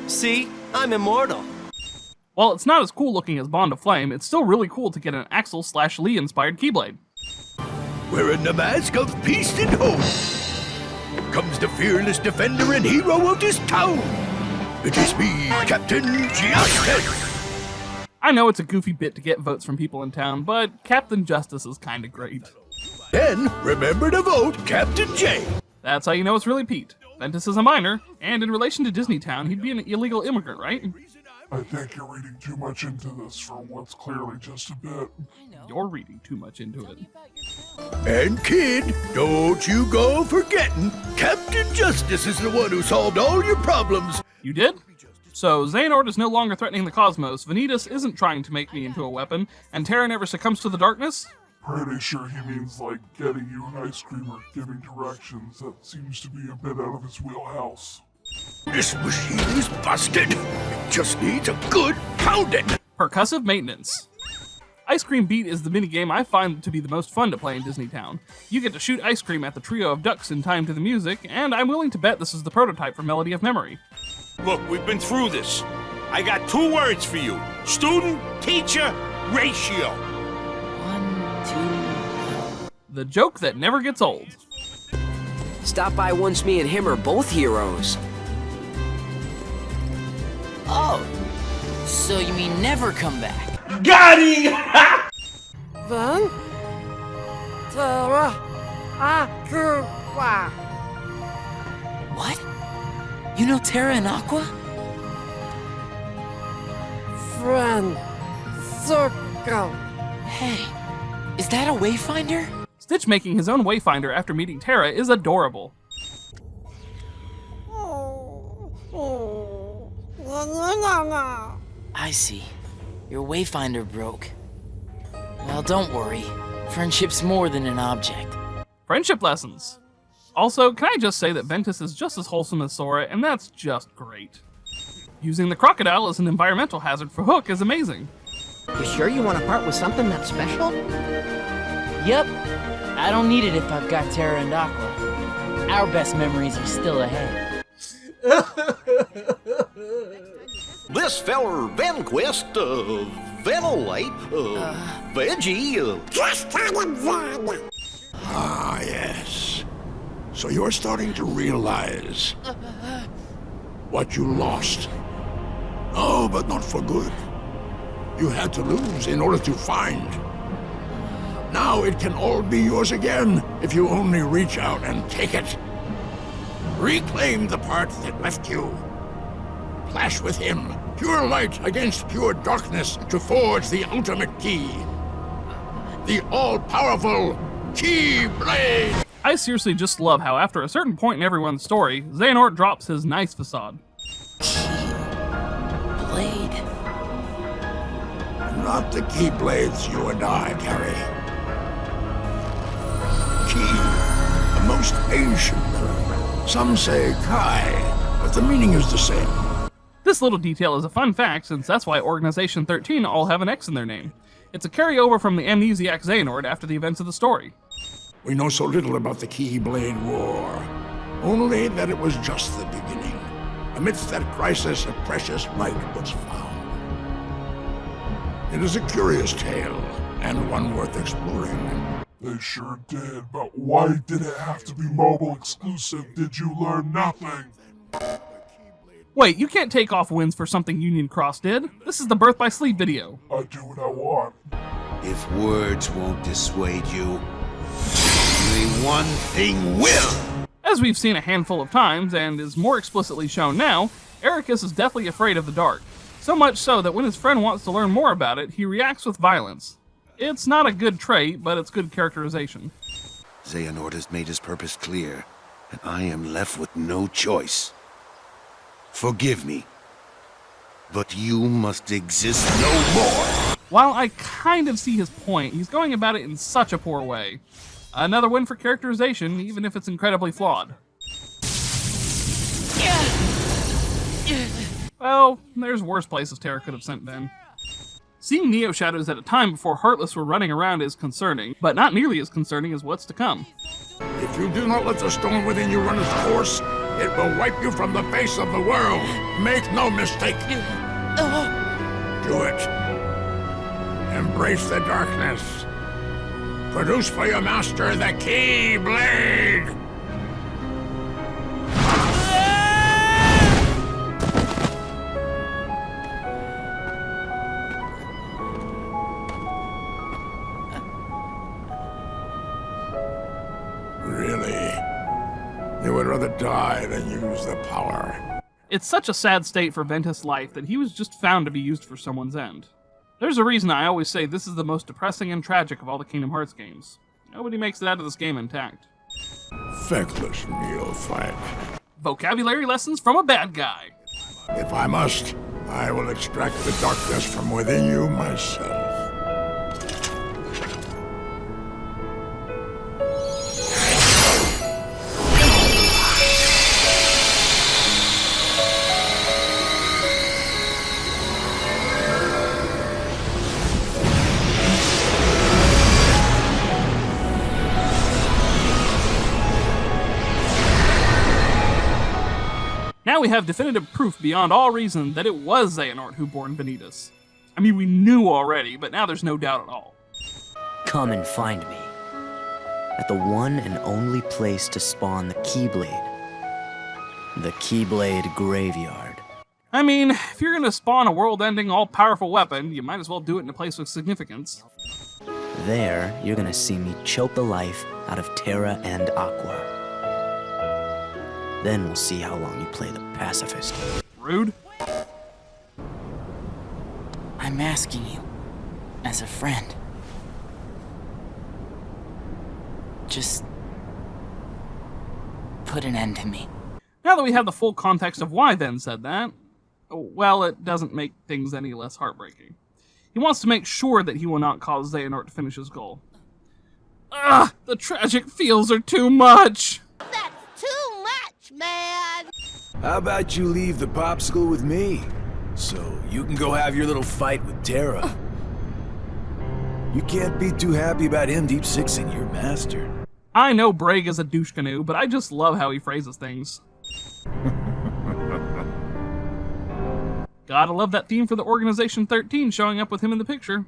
See? I'm immortal. While it's not as cool looking as Bond of Flame, it's still really cool to get an Axel/Lee inspired Keyblade. Wearing the mask of peace and hope comes the fearless defender and hero of this town. It is me, Captain Justice. I know it's a goofy bit to get votes from people in town, but Captain Justice is kinda great. Then remember to vote Captain J. That's how you know it's really Pete. Ventus is a minor, and in relation to Disney Town, he'd be an illegal immigrant, right? I think you're reading too much into this for what's clearly just a bit. You're reading too much into it. And kid, don't you go forgetting, Captain Justice is the one who solved all your problems. You did? So, Xehanort is no longer threatening the cosmos, Vanitas isn't trying to make me into a weapon, and Terra never succumbs to the darkness? Pretty sure he means like getting you an ice cream or giving directions. That seems to be a bit out of his wheelhouse. This machine is busted. It just needs a good pounding. Percussive maintenance. Ice Cream Beat is the minigame I find to be the most fun to play in Disney Town. You get to shoot ice cream at the trio of ducks in time to the music, and I'm willing to bet this is the prototype for Melody of Memory. Look, we've been through this. I got 2 words for you. Student-teacher ratio. 1, 2... The joke that never gets old. Stop by once me and him are both heroes. Oh, so you mean never come back? Got him! Then, Terra, Aqua. What? You know Terra and Aqua? Friend, circle. Hey, is that a Wayfinder? Stitch making his own Wayfinder after meeting Terra is adorable. I see. Your Wayfinder broke. Well, don't worry. Friendship's more than an object. Friendship lessons. Also, can I just say that Ventus is just as wholesome as Sora, and that's just great. Using the crocodile as an environmental hazard for Hook is amazing. You sure you want to part with something that's special? Yep. I don't need it if I've got Terra and Aqua. Our best memories are still ahead. This feller Venquist, Venolite, Veggie, Ah, yes. So you're starting to realize what you lost. Oh, but not for good. You had to lose in order to find. Now it can all be yours again if you only reach out and take it. Reclaim the part that left you. Clash with him. Pure light against pure darkness to forge the ultimate key. The all-powerful Keyblade! I seriously just love how after a certain point in everyone's story, Xehanort drops his nice facade. Blade. Not the Keyblades you and I carry. Key, a most ancient metal. Some say Kai, but the meaning is the same. This little detail is a fun fact, since that's why Organization 13 all have an X in their name. It's a carryover from the amnesiac Xehanort after the events of the story. We know so little about the Keyblade War. Only that it was just the beginning. Amidst that crisis, a precious light was found. It is a curious tale, and one worth exploring. They sure did, but why did it have to be mobile exclusive? Did you learn nothing? Wait, you can't take off wins for something Union Cross did. This is the Birth by Sleep video. I do what I want. If words won't dissuade you, only one thing will! As we've seen a handful of times, and is more explicitly shown now, Ericus is deathly afraid of the dark. So much so that when his friend wants to learn more about it, he reacts with violence. It's not a good trait, but it's good characterization. Xehanort has made his purpose clear, and I am left with no choice. Forgive me, but you must exist no more! While I kind of see his point, he's going about it in such a poor way. Another win for characterization, even if it's incredibly flawed. Well, there's worse places Terra could have sent Ben. Seeing Neo Shadows at a time before Heartless were running around is concerning, but not nearly as concerning as what's to come. If you do not let the stone within you run its course, it will wipe you from the face of the world. Make no mistake. Do it. Embrace the darkness. Produce for your master the Keyblade! Really? You would rather die than use the power. It's such a sad state for Ventus' life that he was just found to be used for someone's end. There's a reason I always say this is the most depressing and tragic of all the Kingdom Hearts games. Nobody makes it out of this game intact. Feckless neophyte. Vocabulary lessons from a bad guy. If I must, I will extract the darkness from within you myself. Now we have definitive proof beyond all reason that it was Xehanort who born Ventus. I mean, we knew already, but now there's no doubt at all. Come and find me. At the one and only place to spawn the Keyblade. The Keyblade Graveyard. I mean, if you're gonna spawn a world-ending, all-powerful weapon, you might as well do it in a place with significance. There, you're gonna see me choke the life out of Terra and Aqua. Then we'll see how long you play the pacifist. Rude. I'm asking you, as a friend. Just put an end to me. Now that we have the full context of why Ven said that, well, it doesn't make things any less heartbreaking. He wants to make sure that he will not cause Xehanort to finish his goal. Ugh, the tragic feels are too much! Too much, man! How about you leave the popsicle with me, so you can go have your little fight with Terra? You can't be too happy about him deep sixing your master. I know Braig is a douche canoe, but I just love how he phrases things. Gotta love that theme for the Organization 13 showing up with him in the picture.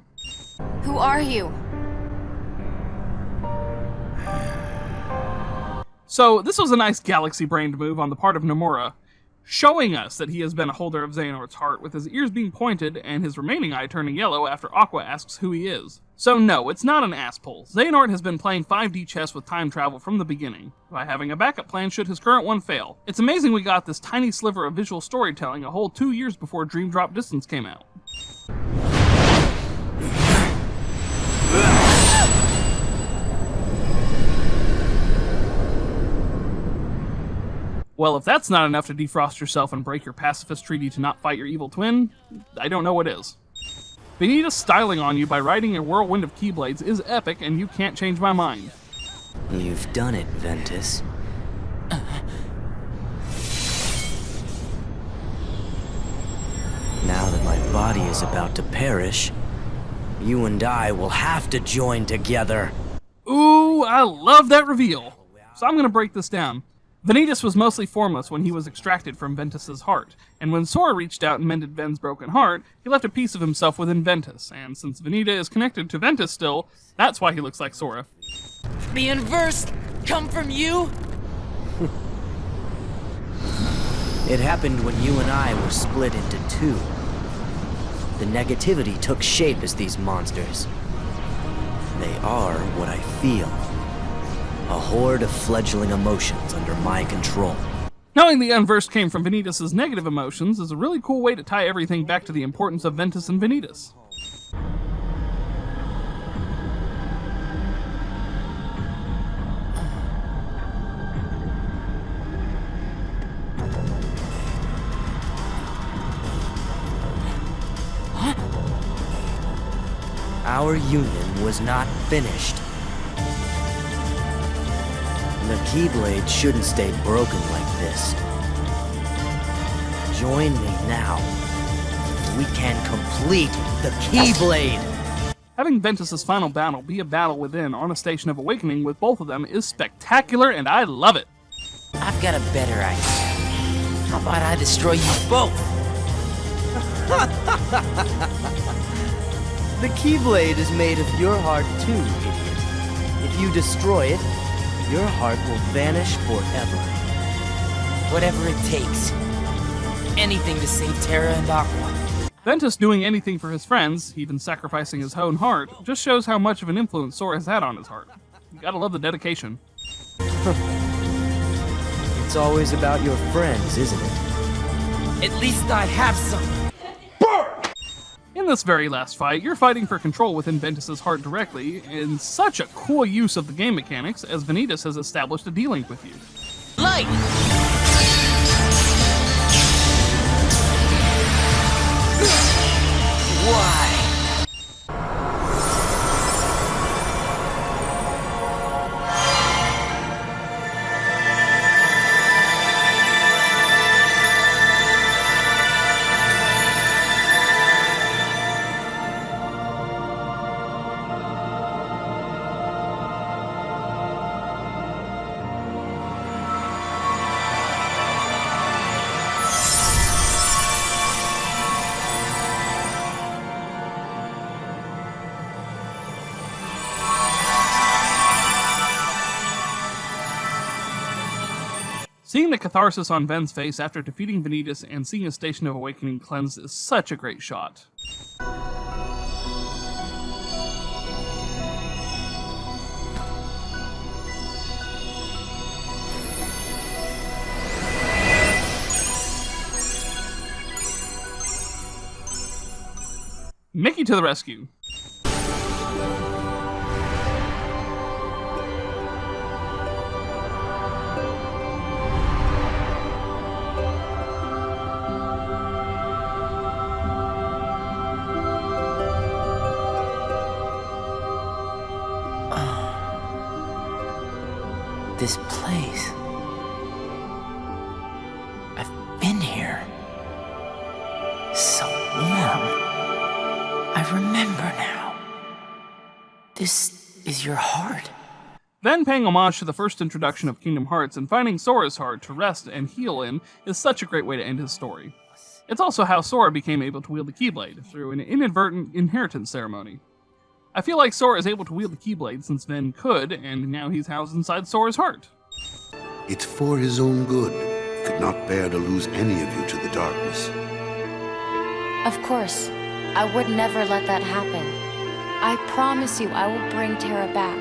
Who are you? So, this was a nice galaxy-brained move on the part of Nomura, showing us that he has been a holder of Xehanort's heart, with his ears being pointed and his remaining eye turning yellow after Aqua asks who he is. So no, it's not an ass pull. Xehanort has been playing 5D chess with time travel from the beginning, by having a backup plan should his current one fail. It's amazing we got this tiny sliver of visual storytelling a whole 2 years before Dream Drop Distance came out. Well, if that's not enough to defrost yourself and break your pacifist treaty to not fight your evil twin, I don't know what is. Ventus styling on you by riding a whirlwind of Keyblades is epic, and you can't change my mind. You've done it, Ventus. Now that my body is about to perish, you and I will have to join together. Ooh, I love that reveal. So I'm gonna break this down. Ventus was mostly formless when he was extracted from Ventus's heart, and when Sora reached out and mended Ven's broken heart, he left a piece of himself within Ventus, and since Venita is connected to Ventus still, that's why he looks like Sora. The inverse come from you? It happened when you and I were split into two. The negativity took shape as these monsters. They are what I feel. A horde of fledgling emotions under my control. Knowing the Unversed came from Ventus's negative emotions is a really cool way to tie everything back to the importance of Ventus and Ventus. Our union was not finished. The Keyblade shouldn't stay broken like this. Join me now. We can complete the Keyblade! Having Ventus's final battle be a battle within on a Station of Awakening with both of them is spectacular, and I love it. I've got a better idea. How about I destroy you both? The Keyblade is made of your heart too, idiot. If you destroy it, your heart will vanish forever. Whatever it takes. Anything to save Terra and Aqua. Ventus doing anything for his friends, even sacrificing his own heart, just shows how much of an influence Sora has had on his heart. You gotta love the dedication. It's always about your friends, isn't it? At least I have some. In this very last fight, you're fighting for control within Ventus's heart directly, in such a cool use of the game mechanics, as Ventus has established a D-Link with you. Light! Why? Seeing the catharsis on Ven's face after defeating Ventus and seeing his Station of Awakening cleansed is such a great shot. Mickey to the rescue. This place. I've been here. So warm. I remember now. This is your heart. Then paying homage to the first introduction of Kingdom Hearts and finding Sora's heart to rest and heal in is such a great way to end his story. It's also how Sora became able to wield the Keyblade, through an inadvertent inheritance ceremony. I feel like Sora is able to wield the Keyblade since Ven could, and now he's housed inside Sora's heart. It's for his own good. He could not bear to lose any of you to the darkness. Of course. I would never let that happen. I promise you I will bring Terra back.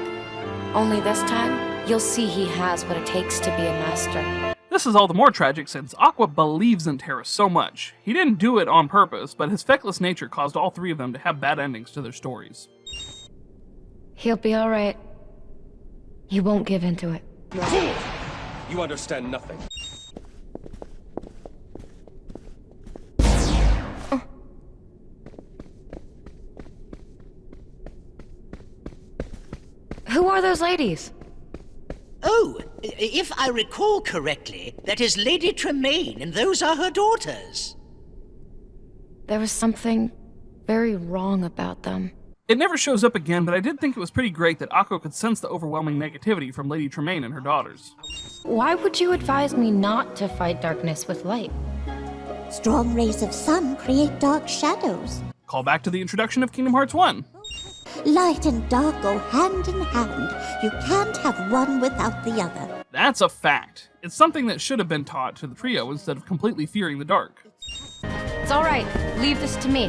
Only this time, you'll see he has what it takes to be a master. This is all the more tragic since Aqua believes in Terra so much. He didn't do it on purpose, but his feckless nature caused all three of them to have bad endings to their stories. He'll be alright. He won't give in to it. Fool! You understand nothing. Who are those ladies? Oh, if I recall correctly, that is Lady Tremaine, and those are her daughters. There was something very wrong about them. It never shows up again, but I did think it was pretty great that Aqua could sense the overwhelming negativity from Lady Tremaine and her daughters. Why would you advise me not to fight darkness with light? Strong rays of sun create dark shadows. Call back to the introduction of Kingdom Hearts 1. Light and dark go hand in hand. You can't have one without the other. That's a fact. It's something that should have been taught to the trio instead of completely fearing the dark. It's alright. Leave this to me.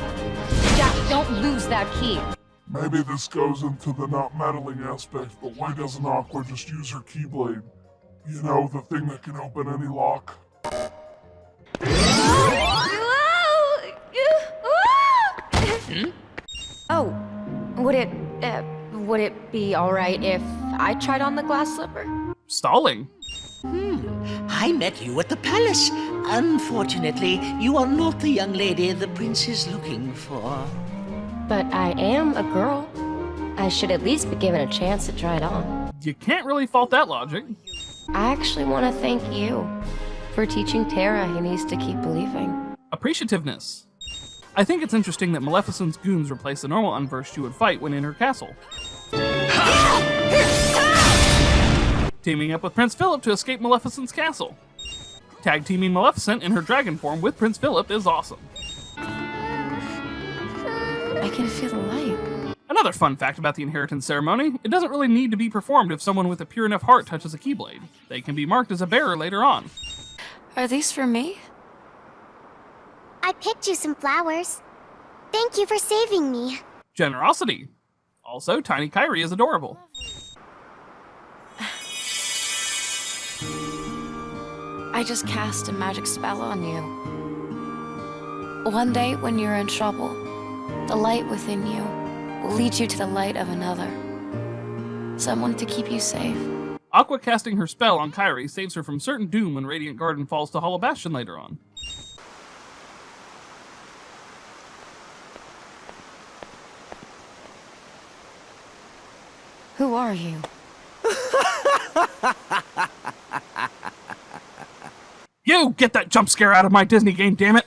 Jack, don't lose that key. Maybe this goes into the not meddling aspect, but why doesn't Aqua just use her Keyblade? You know, the thing that can open any lock. Oh, would it be alright if I tried on the glass slipper? Stalling. I met you at the palace. Unfortunately, you are not the young lady the prince is looking for. But I am a girl. I should at least be given a chance to try it on. You can't really fault that logic. I actually want to thank you for teaching Terra he needs to keep believing. Appreciativeness. I think it's interesting that Maleficent's goons replace the normal Unversed you would fight when in her castle. Teaming up with Prince Philip to escape Maleficent's castle. Tag teaming Maleficent in her dragon form with Prince Philip is awesome. I can feel the light. Another fun fact about the inheritance ceremony, it doesn't really need to be performed if someone with a pure enough heart touches a Keyblade. They can be marked as a bearer later on. Are these for me? I picked you some flowers. Thank you for saving me. Generosity. Also, Tiny Kyrie is adorable. I just cast a magic spell on you. One day, when you're in trouble, the light within you will lead you to the light of another. Someone to keep you safe. Aqua casting her spell on Kyrie saves her from certain doom when Radiant Garden falls to Hollow Bastion later on. Who are you? You! Get that jump scare out of my Disney game, damn it!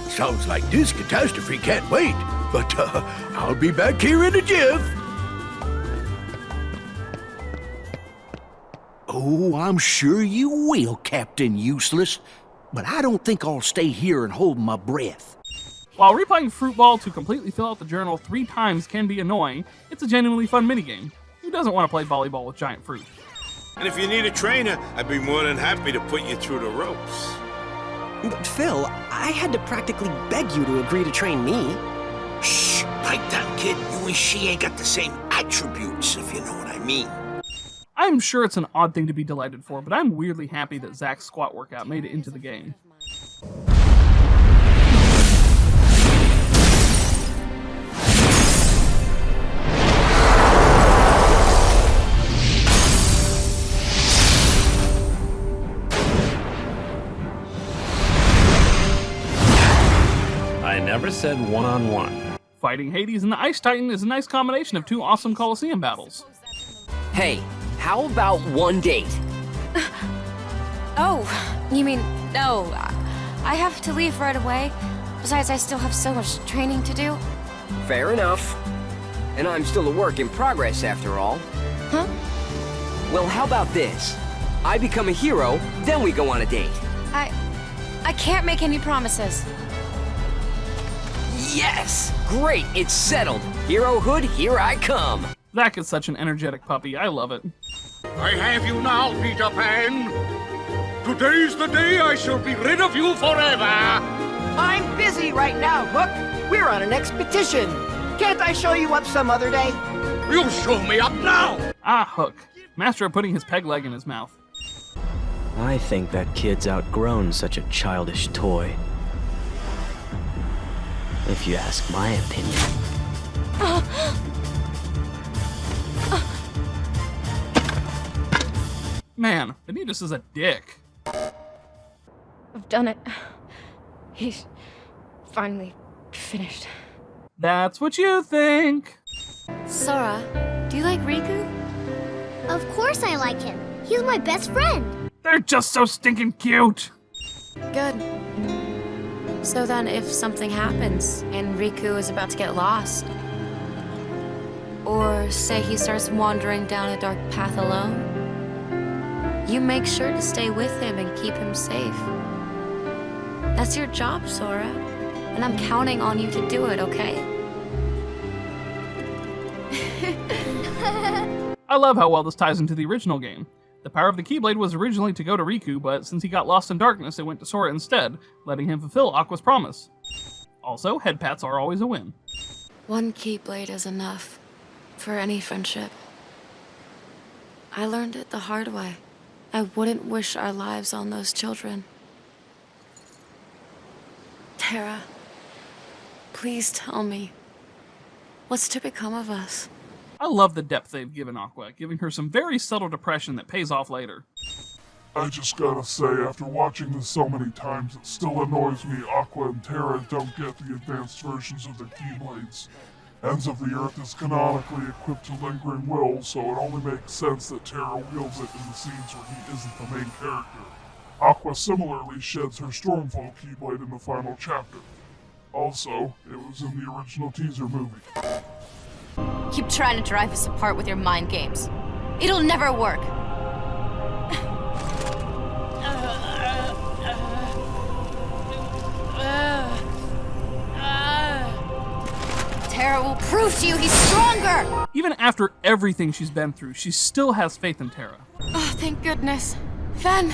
Sounds like this catastrophe can't wait, but I'll be back here in a jiff. Oh, I'm sure you will, Captain Useless. But I don't think I'll stay here and hold my breath. While replaying Fruit Ball to completely fill out the journal 3 times can be annoying, it's a genuinely fun minigame. Who doesn't want to play volleyball with giant fruit? And if you need a trainer, I'd be more than happy to put you through the ropes. But Phil, I had to practically beg you to agree to train me. Shh, pipe down, kid. You and she ain't got the same attributes, if you know what I mean. I'm sure it's an odd thing to be delighted for, but I'm weirdly happy that Zack's squat workout made it into the game. I never said one-on-one. Fighting Hades and the Ice Titan is a nice combination of 2 awesome Colosseum battles. Hey, how about one date? Oh, you mean, no. I have to leave right away. Besides, I still have so much training to do. Fair enough. And I'm still a work in progress after all. Huh? Well, how about this? I become a hero, then we go on a date. I can't make any promises. Yes! Great, it's settled. Herohood, here I come. Zack is such an energetic puppy, I love it. I have you now, Peter Pan. Today's the day I shall be rid of you forever. I'm busy right now, Hook. We're on an expedition. Can't I show you up some other day? You show me up now. Ah, Hook. Master of putting his peg leg in his mouth. I think that kid's outgrown such a childish toy. If you ask my opinion. Man, Ventus is a dick. I've done it. He's finally finished. That's what you think. Sora, do you like Riku? Of course I like him. He's my best friend. They're just so stinking cute. Good. So then if something happens and Riku is about to get lost, or say he starts wandering down a dark path alone, you make sure to stay with him and keep him safe. That's your job, Sora, and I'm counting on you to do it, okay? I love how well this ties into the original game. The power of the Keyblade was originally to go to Riku, but since he got lost in darkness, it went to Sora instead, letting him fulfill Aqua's promise. Also, head pats are always a win. One Keyblade is enough for any friendship. I learned it the hard way. I wouldn't wish our lives on those children. Terra, please tell me, what's to become of us? I love the depth they've given Aqua, giving her some very subtle depression that pays off later. I just gotta say, after watching this so many times, it still annoys me Aqua and Terra don't get the advanced versions of their Keyblades. Ends of the Earth is canonically equipped to Lingering Will, so it only makes sense that Terra wields it in the scenes where he isn't the main character. Aqua similarly sheds her Stormfall Keyblade in the final chapter. Also, it was in the original teaser movie. Keep trying to drive us apart with your mind games. It'll never work. Terra will prove to you he's stronger! Even after everything she's been through, she still has faith in Terra. Oh, thank goodness. Ven,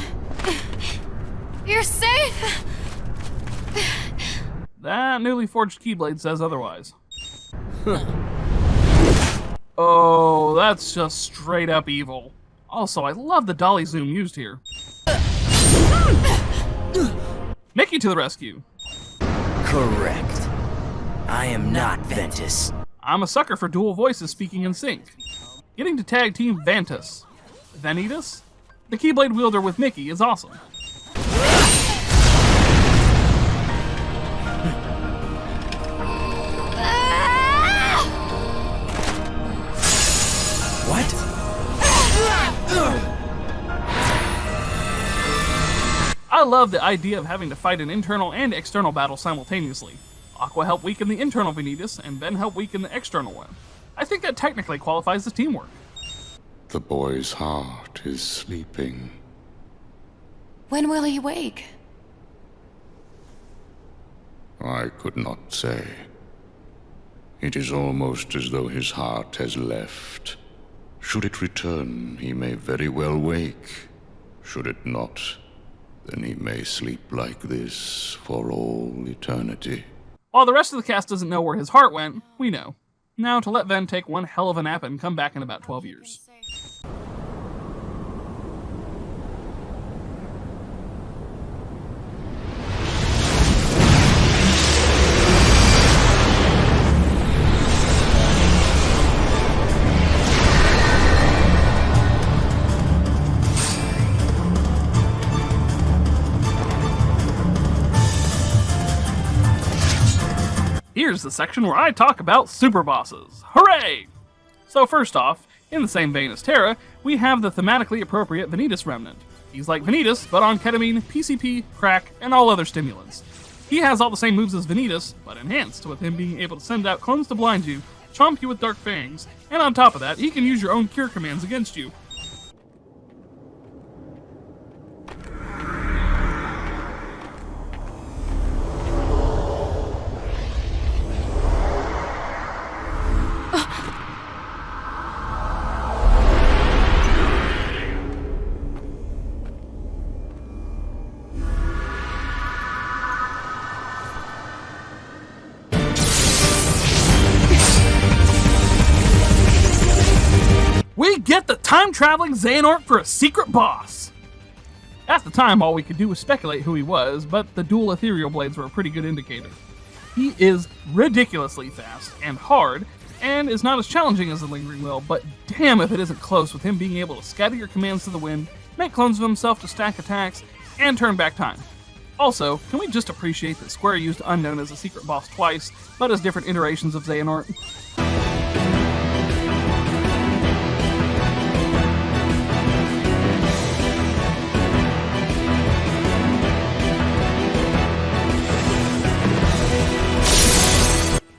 you're safe! That newly forged Keyblade says otherwise. Oh, that's just straight up evil. Also, I love the dolly zoom used here. Mickey to the rescue. Correct. I am not Ventus. I'm a sucker for dual voices speaking in sync. Getting to tag team Ventus. Vanitas? The Keyblade wielder with Mickey is awesome. What? I love the idea of having to fight an internal and external battle simultaneously. Aqua helped weaken the internal Vanitas, and Ben helped weaken the external one. I think that technically qualifies as teamwork. The boy's heart is sleeping. When will he wake? I could not say. It is almost as though his heart has left. Should it return, he may very well wake. Should it not, then he may sleep like this for all eternity. While the rest of the cast doesn't know where his heart went, we know. Now to let Ven take one hell of a nap and come back in about 12 years. Here's the section where I talk about super bosses. Hooray! So first off, in the same vein as Terra, we have the thematically appropriate Vanitas Remnant. He's like Vanitas, but on ketamine, PCP, crack, and all other stimulants. He has all the same moves as Vanitas, but enhanced, with him being able to send out clones to blind you, chomp you with dark fangs, and on top of that, he can use your own cure commands against you. We get the time-traveling Xehanort for a secret boss! At the time, all we could do was speculate who he was, but the dual ethereal blades were a pretty good indicator. He is ridiculously fast and hard, and is not as challenging as the Lingering Will, but damn if it isn't close with him being able to scatter your commands to the wind, make clones of himself to stack attacks, and turn back time. Also, can we just appreciate that Square used Unknown as a secret boss twice, but as different iterations of Xehanort?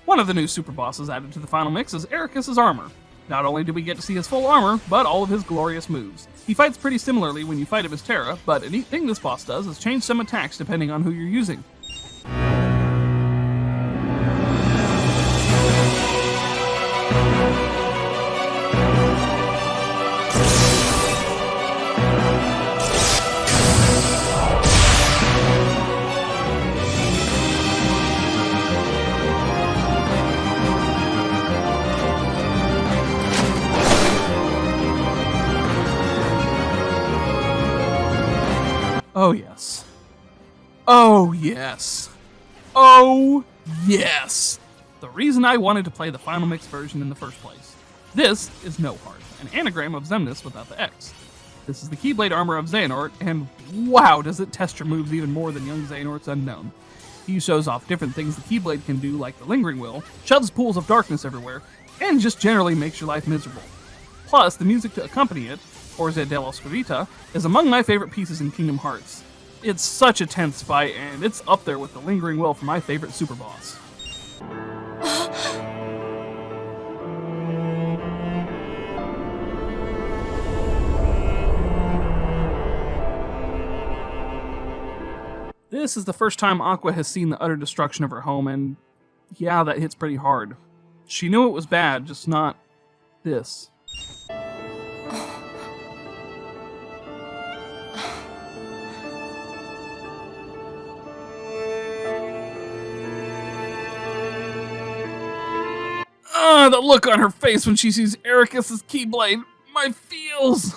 One of the new super bosses added to the final mix is Ericus's armor. Not only do we get to see his full armor, but all of his glorious moves. He fights pretty similarly when you fight him as Terra, but a neat thing this boss does is change some attacks depending on who you're using. Oh yes. Oh yes. Oh yes! The reason I wanted to play the Final Mix version in the first place. This is No Heart, an anagram of Xemnas without the X. This is the Keyblade armor of Xehanort, and wow does it test your moves even more than young Xehanort's Unknown. He shows off different things the Keyblade can do, like the Lingering Will, shoves pools of darkness everywhere, and just generally makes your life miserable. Plus, the music to accompany it, Orze dello Scrivita, is among my favorite pieces in Kingdom Hearts. It's such a tense fight, and it's up there with the Lingering Will for my favorite super boss. This is the first time Aqua has seen the utter destruction of her home, and yeah, that hits pretty hard. She knew it was bad, just not this. The look on her face when she sees Ericus's Keyblade. My feels!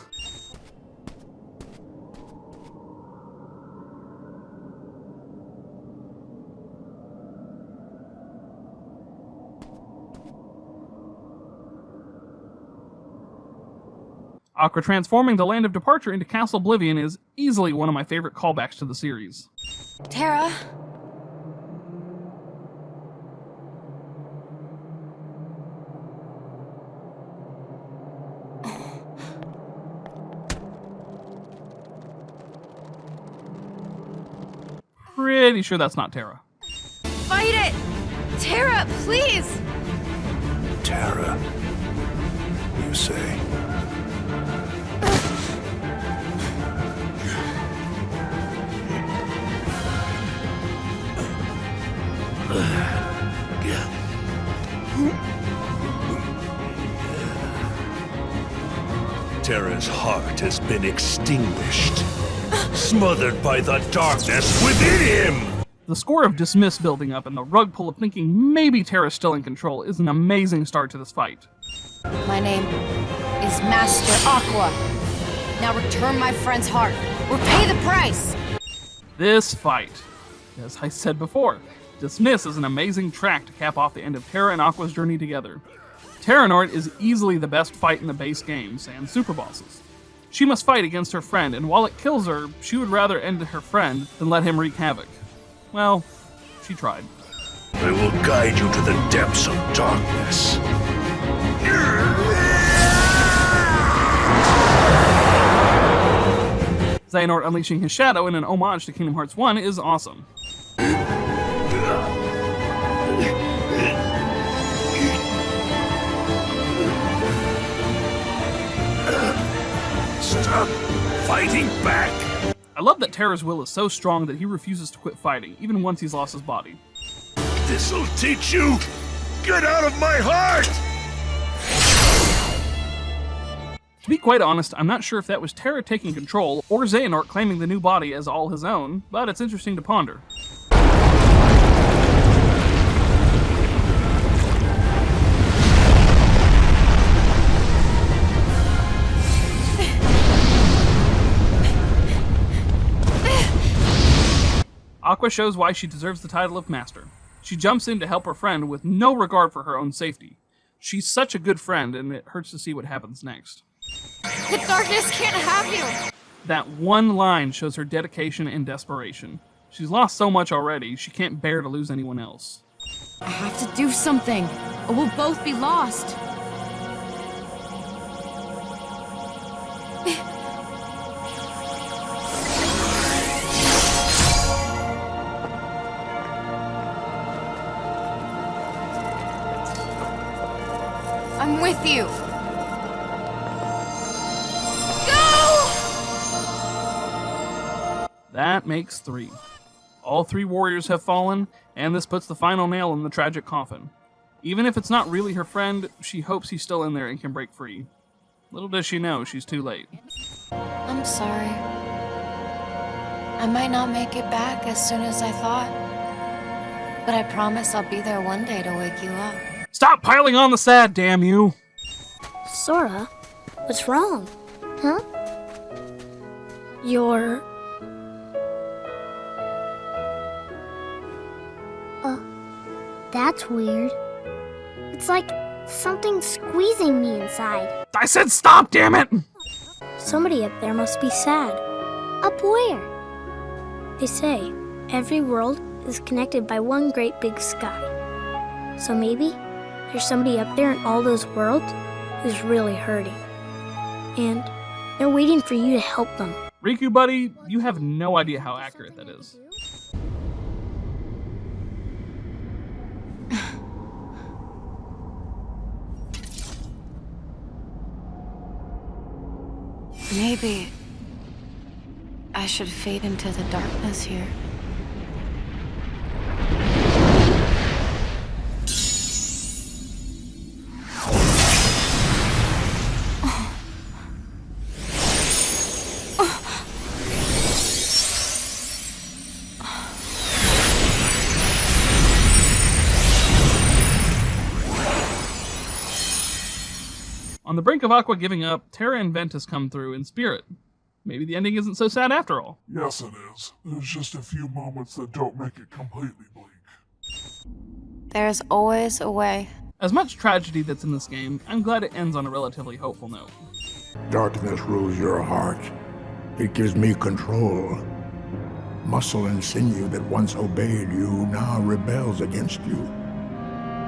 Aqua transforming the Land of Departure into Castle Oblivion is easily one of my favorite callbacks to the series. Terra? Pretty sure that's not Terra. Fight it! Terra, please! Terra, you say? Terra's heart has been extinguished, smothered by the darkness within him! The score of dismiss building up and the rug pull of thinking maybe Terra's still in control is an amazing start to this fight. My name is Master Aqua. Now return my friend's heart, or pay the price! This fight, as I said before, Dismiss is an amazing track to cap off the end of Terra and Aqua's journey together. Terranort is easily the best fight in the base games and super bosses. She must fight against her friend, and while it kills her, she would rather end her friend than let him wreak havoc. Well, she tried. I will guide you to the depths of darkness. Xehanort unleashing his shadow in an homage to Kingdom Hearts 1 is awesome. Stop fighting back! I love that Terra's will is so strong that he refuses to quit fighting, even once he's lost his body. This'll teach you! Get out of my heart! To be quite honest, I'm not sure if that was Terra taking control, or Xehanort claiming the new body as all his own, but it's interesting to ponder. Aqua shows why she deserves the title of Master. She jumps in to help her friend with no regard for her own safety. She's such a good friend, and it hurts to see what happens next. The darkness can't have you! That one line shows her dedication and desperation. She's lost so much already, she can't bear to lose anyone else. I have to do something, or we'll both be lost. I'm with you. That makes 3. All 3 warriors have fallen, and this puts the final nail in the tragic coffin. Even if it's not really her friend, she hopes he's still in there and can break free. Little does she know, she's too late. I'm sorry. I might not make it back as soon as I thought. But I promise I'll be there one day to wake you up. Stop piling on the sad, damn you! Sora, what's wrong? Huh? You're... That's weird. It's like something squeezing me inside. I said stop, damn it! Somebody up there must be sad. Up where? They say every world is connected by one great big sky. So maybe there's somebody up there in all those worlds who's really hurting. And they're waiting for you to help them. Riku, buddy, you have no idea how accurate that is. Maybe I should fade into the darkness here. On the brink of Aqua giving up, Terra and Ventus come through in spirit. Maybe the ending isn't so sad after all. Yes, it is. There's just a few moments that don't make it completely bleak. There's always a way. As much tragedy that's in this game, I'm glad it ends on a relatively hopeful note. Darkness rules your heart. It gives me control. Muscle and sinew that once obeyed you now rebels against you.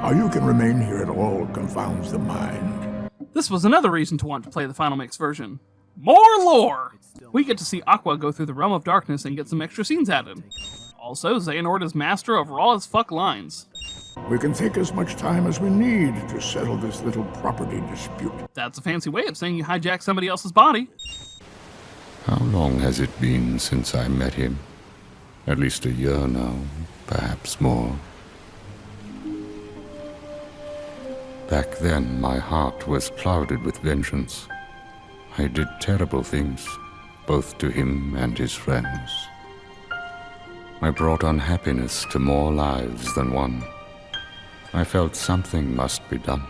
How you can remain here at all confounds the mind. This was another reason to want to play the Final Mix version. More lore! We get to see Aqua go through the Realm of Darkness and get some extra scenes added. Also, Xehanort is master of raw as fuck lines. We can take as much time as we need to settle this little property dispute. That's a fancy way of saying you hijacked somebody else's body. How long has it been since I met him? At least a year now, perhaps more. Back then, my heart was clouded with vengeance. I did terrible things, both to him and his friends. I brought unhappiness to more lives than one. I felt something must be done.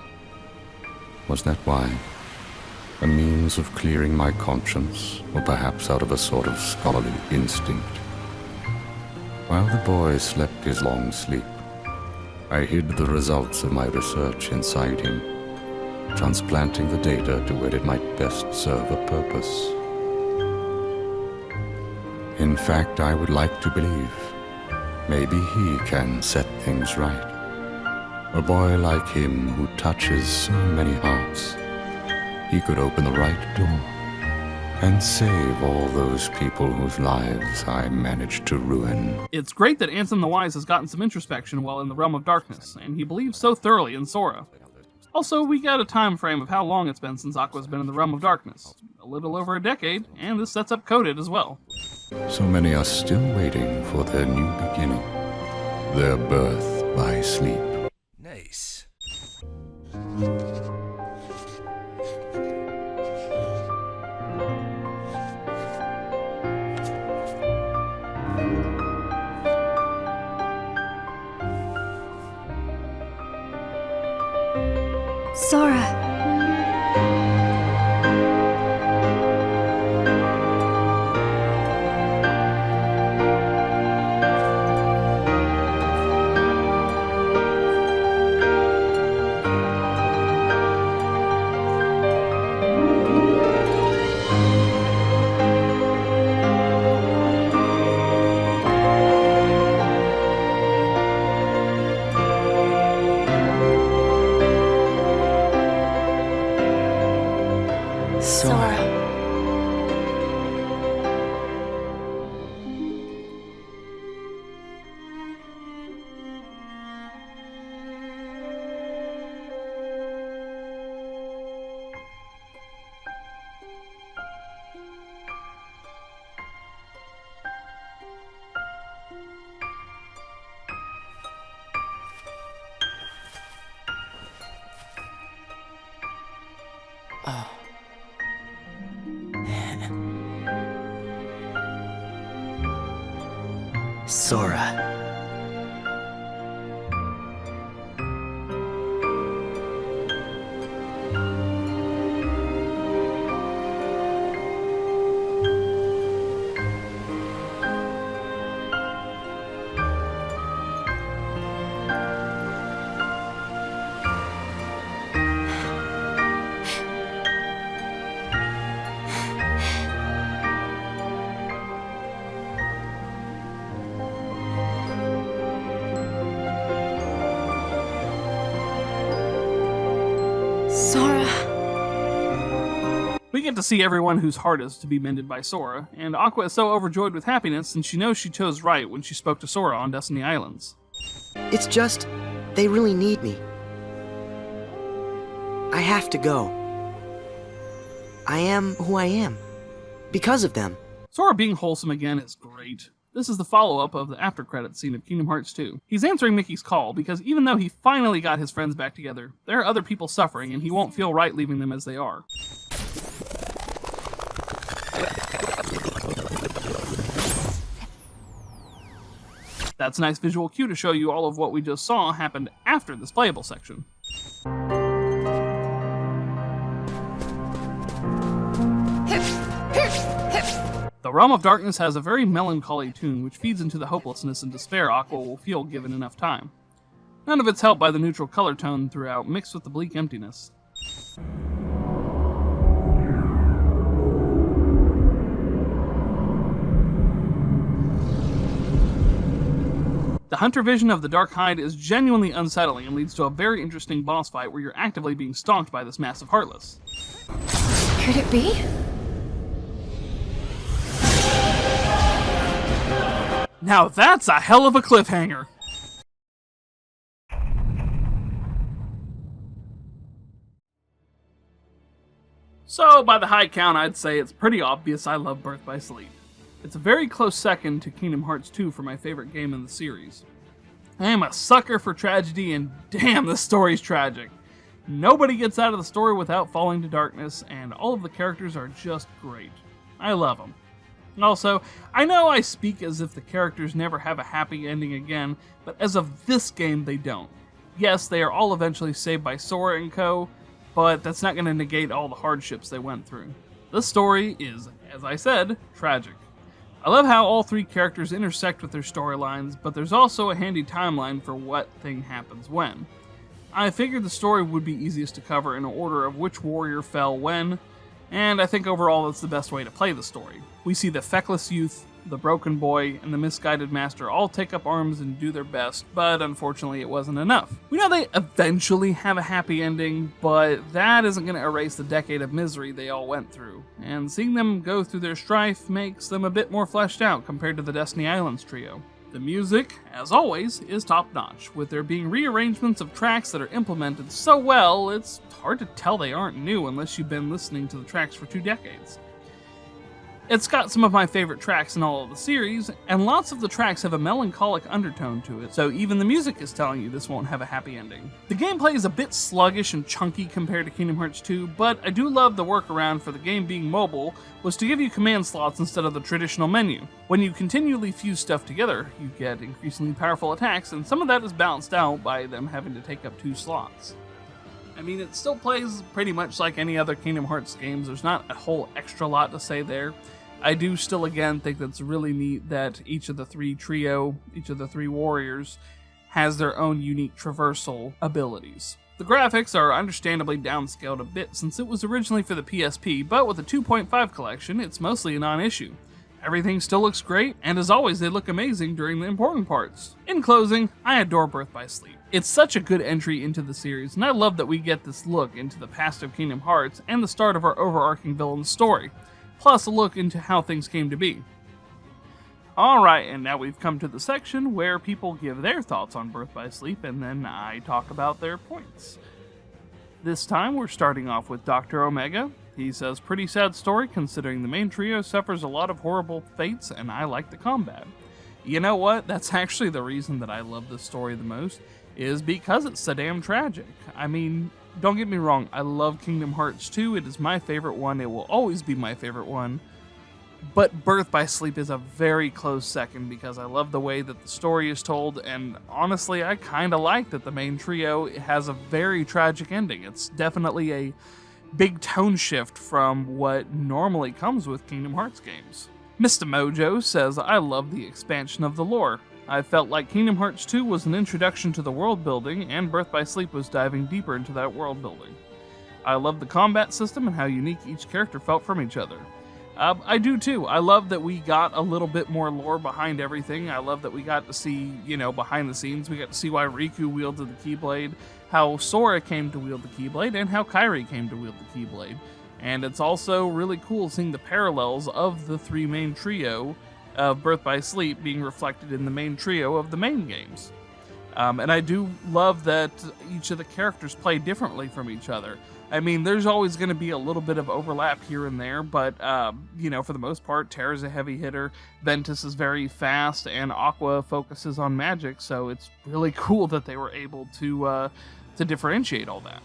Was that why? A means of clearing my conscience, or perhaps out of a sort of scholarly instinct? While the boy slept his long sleep, I hid the results of my research inside him, transplanting the data to where it might best serve a purpose. In fact, I would like to believe maybe he can set things right. A boy like him who touches so many hearts, he could open the right door and save all those people whose lives I managed to ruin. It's great that Ansem the Wise has gotten some introspection while in the Realm of Darkness, and he believes so thoroughly in Sora. Also, we got a time frame of how long it's been since Aqua's been in the Realm of Darkness. A little over a decade, and this sets up Coded as well. So many are still waiting for their new beginning, their birth by sleep. Nice. Sora. Sora. We get to see everyone whose heart is to be mended by Sora, and Aqua is so overjoyed with happiness and she knows she chose right when she spoke to Sora on Destiny Islands. It's just, they really need me. I have to go. I am who I am. Because of them. Sora being wholesome again is great. This is the follow-up of the after-credits scene of Kingdom Hearts 2. He's answering Mickey's call because even though he finally got his friends back together, there are other people suffering and he won't feel right leaving them as they are. That's a nice visual cue to show you all of what we just saw happened after this playable section. The Realm of Darkness has a very melancholy tune which feeds into the hopelessness and despair Aqua will feel given enough time. None of it's helped by the neutral color tone throughout, mixed with the bleak emptiness. The hunter vision of the Dark Hide is genuinely unsettling and leads to a very interesting boss fight where you're actively being stalked by this massive Heartless. Could it be? Now that's a hell of a cliffhanger! So, by the high count, I'd say it's pretty obvious I love Birth by Sleep. It's a very close second to Kingdom Hearts 2 for my favorite game in the series. I am a sucker for tragedy, and damn, this story's tragic. Nobody gets out of the story without falling to darkness, and all of the characters are just great. I love them. Also, I know I speak as if the characters never have a happy ending again, but as of this game, they don't. Yes, they are all eventually saved by Sora and co., but that's not going to negate all the hardships they went through. This story is, as I said, tragic. I love how all three characters intersect with their storylines, but there's also a handy timeline for what thing happens when. I figured the story would be easiest to cover in order of which warrior fell when, and I think overall that's the best way to play the story. We see the feckless youth, the broken boy, and the misguided master all take up arms and do their best, but unfortunately it wasn't enough. We know they eventually have a happy ending, but that isn't going to erase the decade of misery they all went through, and seeing them go through their strife makes them a bit more fleshed out compared to the Destiny Islands trio. The music, as always, is top-notch, with there being rearrangements of tracks that are implemented so well, it's hard to tell they aren't new unless you've been listening to the tracks for 2 decades. It's got some of my favorite tracks in all of the series, and lots of the tracks have a melancholic undertone to it, so even the music is telling you this won't have a happy ending. The gameplay is a bit sluggish and chunky compared to Kingdom Hearts 2, but I do love the workaround for the game being mobile was to give you command slots instead of the traditional menu. When you continually fuse stuff together, you get increasingly powerful attacks, and some of that is balanced out by them having to take up 2 slots. I mean, it still plays pretty much like any other Kingdom Hearts games. There's not a whole extra lot to say there. I do still, again, think that's really neat that each of the 3 warriors, has their own unique traversal abilities. The graphics are understandably downscaled a bit since it was originally for the PSP, but with the 2.5 collection, it's mostly a non-issue. Everything still looks great, and as always, they look amazing during the important parts. In closing, I adore Birth by Sleep. It's such a good entry into the series, and I love that we get this look into the past of Kingdom Hearts and the start of our overarching villain's story, plus a look into how things came to be. Alright, and now we've come to the section where people give their thoughts on Birth by Sleep, and then I talk about their points. This time, we're starting off with Dr. Omega. He says, pretty sad story considering the main trio suffers a lot of horrible fates, and I like the combat. You know what? That's actually the reason that I love this story the most, is because it's so damn tragic. I mean, don't get me wrong, I love Kingdom Hearts 2, it is my favorite one, it will always be my favorite one, but Birth by Sleep is a very close second because I love the way that the story is told, and honestly, I kinda like that the main trio has a very tragic ending. It's definitely a big tone shift from what normally comes with Kingdom Hearts games. Mr. Mojo says, I love the expansion of the lore. I felt like Kingdom Hearts 2 was an introduction to the world building, and Birth by Sleep was diving deeper into that world building. I love the combat system and how unique each character felt from each other. I do too. I love that we got a little bit more lore behind everything. I love that we got to see, behind the scenes, we got to see why Riku wielded the Keyblade, how Sora came to wield the Keyblade, and how Kairi came to wield the Keyblade. And it's also really cool seeing the parallels of the 3 main trio of Birth by Sleep being reflected in the main trio of the main games. And I do love that each of the characters play differently from each other. I mean, there's always going to be a little bit of overlap here and there, but, for the most part, Terra's a heavy hitter, Ventus is very fast, and Aqua focuses on magic, so it's really cool that they were able to differentiate all that.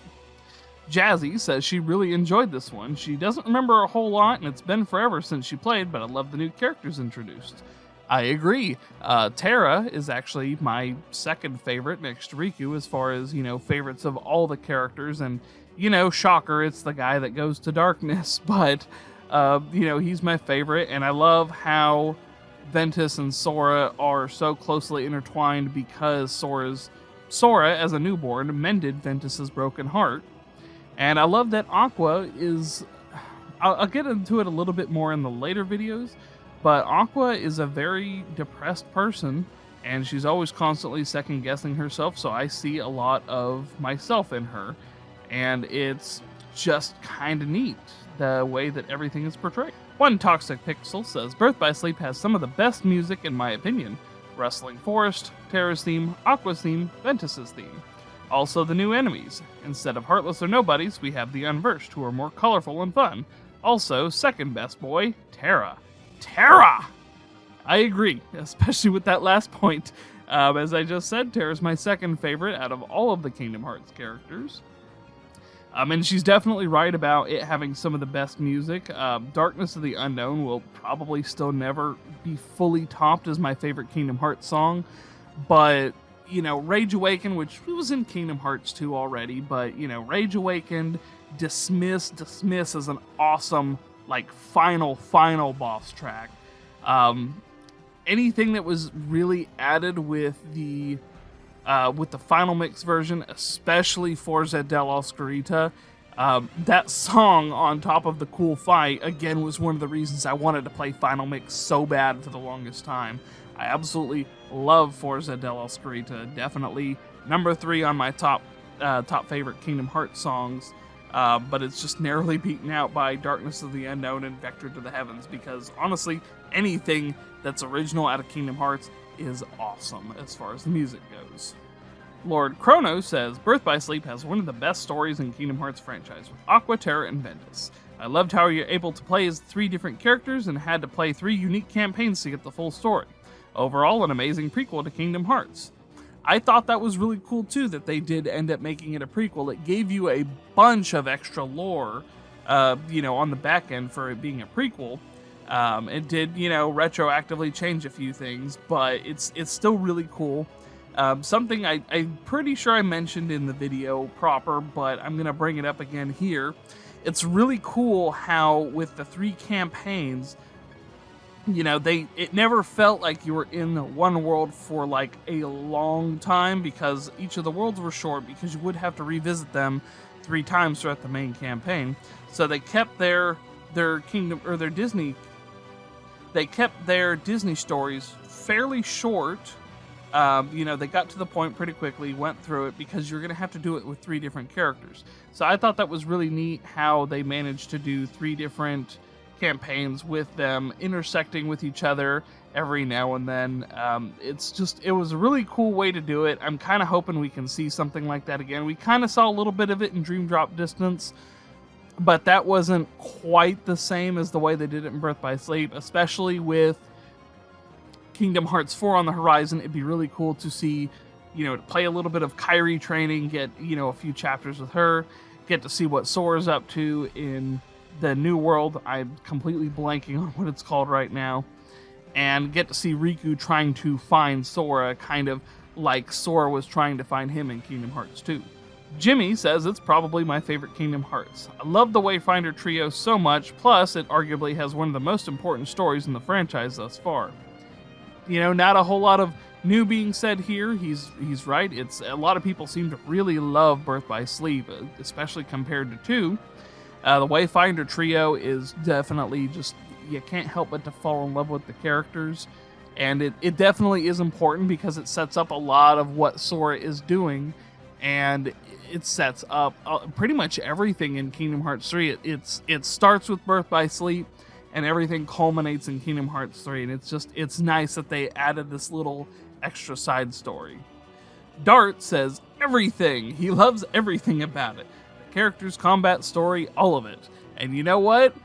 Jazzy says she really enjoyed this one. She doesn't remember a whole lot, and it's been forever since she played, but I love the new characters introduced. I agree. Terra is actually my second favorite next to Riku as far as, favorites of all the characters, and shocker, it's the guy that goes to darkness, but He's my favorite, and I love how Ventus and Sora are so closely intertwined because Sora, as a newborn, mended Ventus's broken heart. And I love that Aqua is... I'll get into it a little bit more in the later videos, but Aqua is a very depressed person, and she's always constantly second-guessing herself, so I see a lot of myself in her. And it's just kind of neat, the way that everything is portrayed. One Toxic Pixel says, Birth by Sleep has some of the best music in my opinion. Rustling Forest, Terra's theme, Aqua's theme, Ventus's theme. Also the new enemies. Instead of Heartless or Nobodies, we have the Unversed, who are more colorful and fun. Also, second best boy, Terra. Terra! I agree, especially with that last point. As I just said, Terra's my second favorite out of all of the Kingdom Hearts characters. And she's definitely right about it having some of the best music. Darkness of the Unknown will probably still never be fully topped as my favorite Kingdom Hearts song. But, Rage Awakened, which was in Kingdom Hearts 2 already, but, Rage Awakened, Dismiss is an awesome, final boss track. Anything that was really added with the final mix version, especially Forza dell'Oscurità, that song on top of the cool fight, again, was one of the reasons I wanted to play Final Mix so bad for the longest time. I absolutely love Forza dell'Oscurità, definitely number 3 on my top favorite Kingdom Hearts songs, but it's just narrowly beaten out by Darkness of the Unknown and Vector to the Heavens, because honestly, anything that's original out of Kingdom Hearts is awesome as far as the music goes. Lord Chrono says, Birth by Sleep has one of the best stories in Kingdom Hearts franchise, with Aqua, Terra, and Ventus. I loved how you're able to play as 3 different characters and had to play 3 unique campaigns to get the full story. Overall, an amazing prequel to Kingdom Hearts. I thought that was really cool too, that they did end up making it a prequel. It gave you a bunch of extra lore, on the back end for it being a prequel. It did, retroactively change a few things, but it's still really cool. Something I'm pretty sure I mentioned in the video proper, but I'm going to bring it up again here. It's really cool how with the 3 campaigns, it never felt like you were in one world for a long time, because each of the worlds were short, because you would have to revisit them 3 times throughout the main campaign. So they kept their Kingdom, or their Disney, stories fairly short. They got to the point pretty quickly, went through it, because you're going to have to do it with 3 different characters. So I thought that was really neat how they managed to do 3 different campaigns with them intersecting with each other every now and then. It was a really cool way to do it. I'm kind of hoping we can see something like that again. We kind of saw a little bit of it in Dream Drop Distance, but that wasn't quite the same as the way they did it in Birth by Sleep, especially with Kingdom Hearts 4 on the horizon. It'd be really cool to see, to play a little bit of Kairi training, get, a few chapters with her, get to see what Sora's up to in the new world. I'm completely blanking on what it's called right now. And get to see Riku trying to find Sora, kind of like Sora was trying to find him in Kingdom Hearts 2. Jimmy says it's probably my favorite Kingdom Hearts. I love the Wayfinder Trio so much, plus it arguably has one of the most important stories in the franchise thus far. Not a whole lot of new being said here. He's right. It's a lot of people seem to really love Birth by Sleep, especially compared to 2. The Wayfinder Trio is definitely just, you can't help but to fall in love with the characters. And it definitely is important because it sets up a lot of what Sora is doing. And it sets up pretty much everything in Kingdom Hearts 3. It starts with Birth by Sleep, and everything culminates in Kingdom Hearts 3. And it's nice that they added this little extra side story. Dart says everything. He loves everything about it. Characters, combat, story, all of it. And you know what?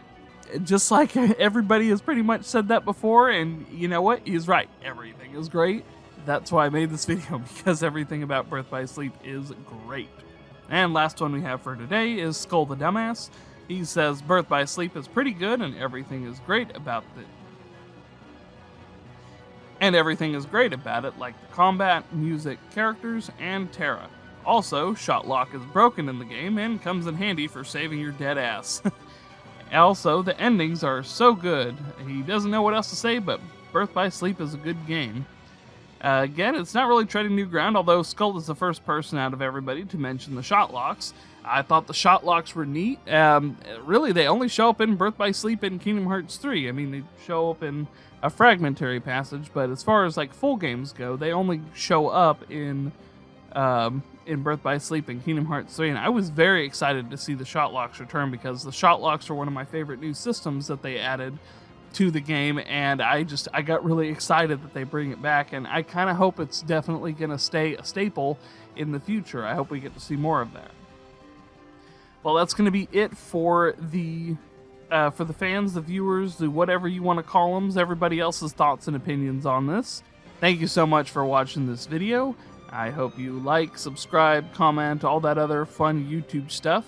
Just like everybody has pretty much said that before, and you know what? He's right. Everything is great. That's why I made this video, because everything about Birth by Sleep is great. And last one we have for today is Skull the Dumbass. He says Birth by Sleep is pretty good, and everything is great about it. Like the combat, music, characters, and Terra. Also, shot lock is broken in the game and comes in handy for saving your dead ass. Also, the endings are so good. He doesn't know what else to say, but Birth by Sleep is a good game. Again, it's not really treading new ground, although Skull is the first person out of everybody to mention the shot locks. I thought the shot locks were neat. Really, they only show up in Birth by Sleep and Kingdom Hearts 3. I mean, they show up in a fragmentary passage, but as far as like full games go, they only show up in Birth by Sleep and Kingdom Hearts 3, and I was very excited to see the shot locks return because the shot locks are one of my favorite new systems that they added to the game, and I got really excited that they bring it back, and I kind of hope it's definitely going to stay a staple in the future. I hope we get to see more of that. Well, that's going to be it for the fans, the viewers, the whatever you want to call them, everybody else's thoughts and opinions on this. Thank you so much for watching this video. I hope you like, subscribe, comment, all that other fun YouTube stuff,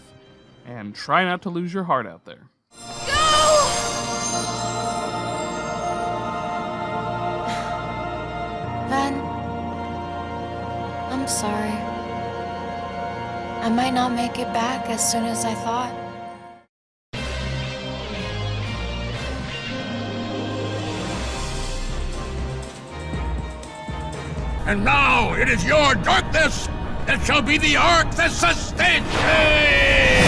and try not to lose your heart out there. Ven, I'm sorry. I might not make it back as soon as I thought. And now it is your darkness that shall be the ark that sustains me!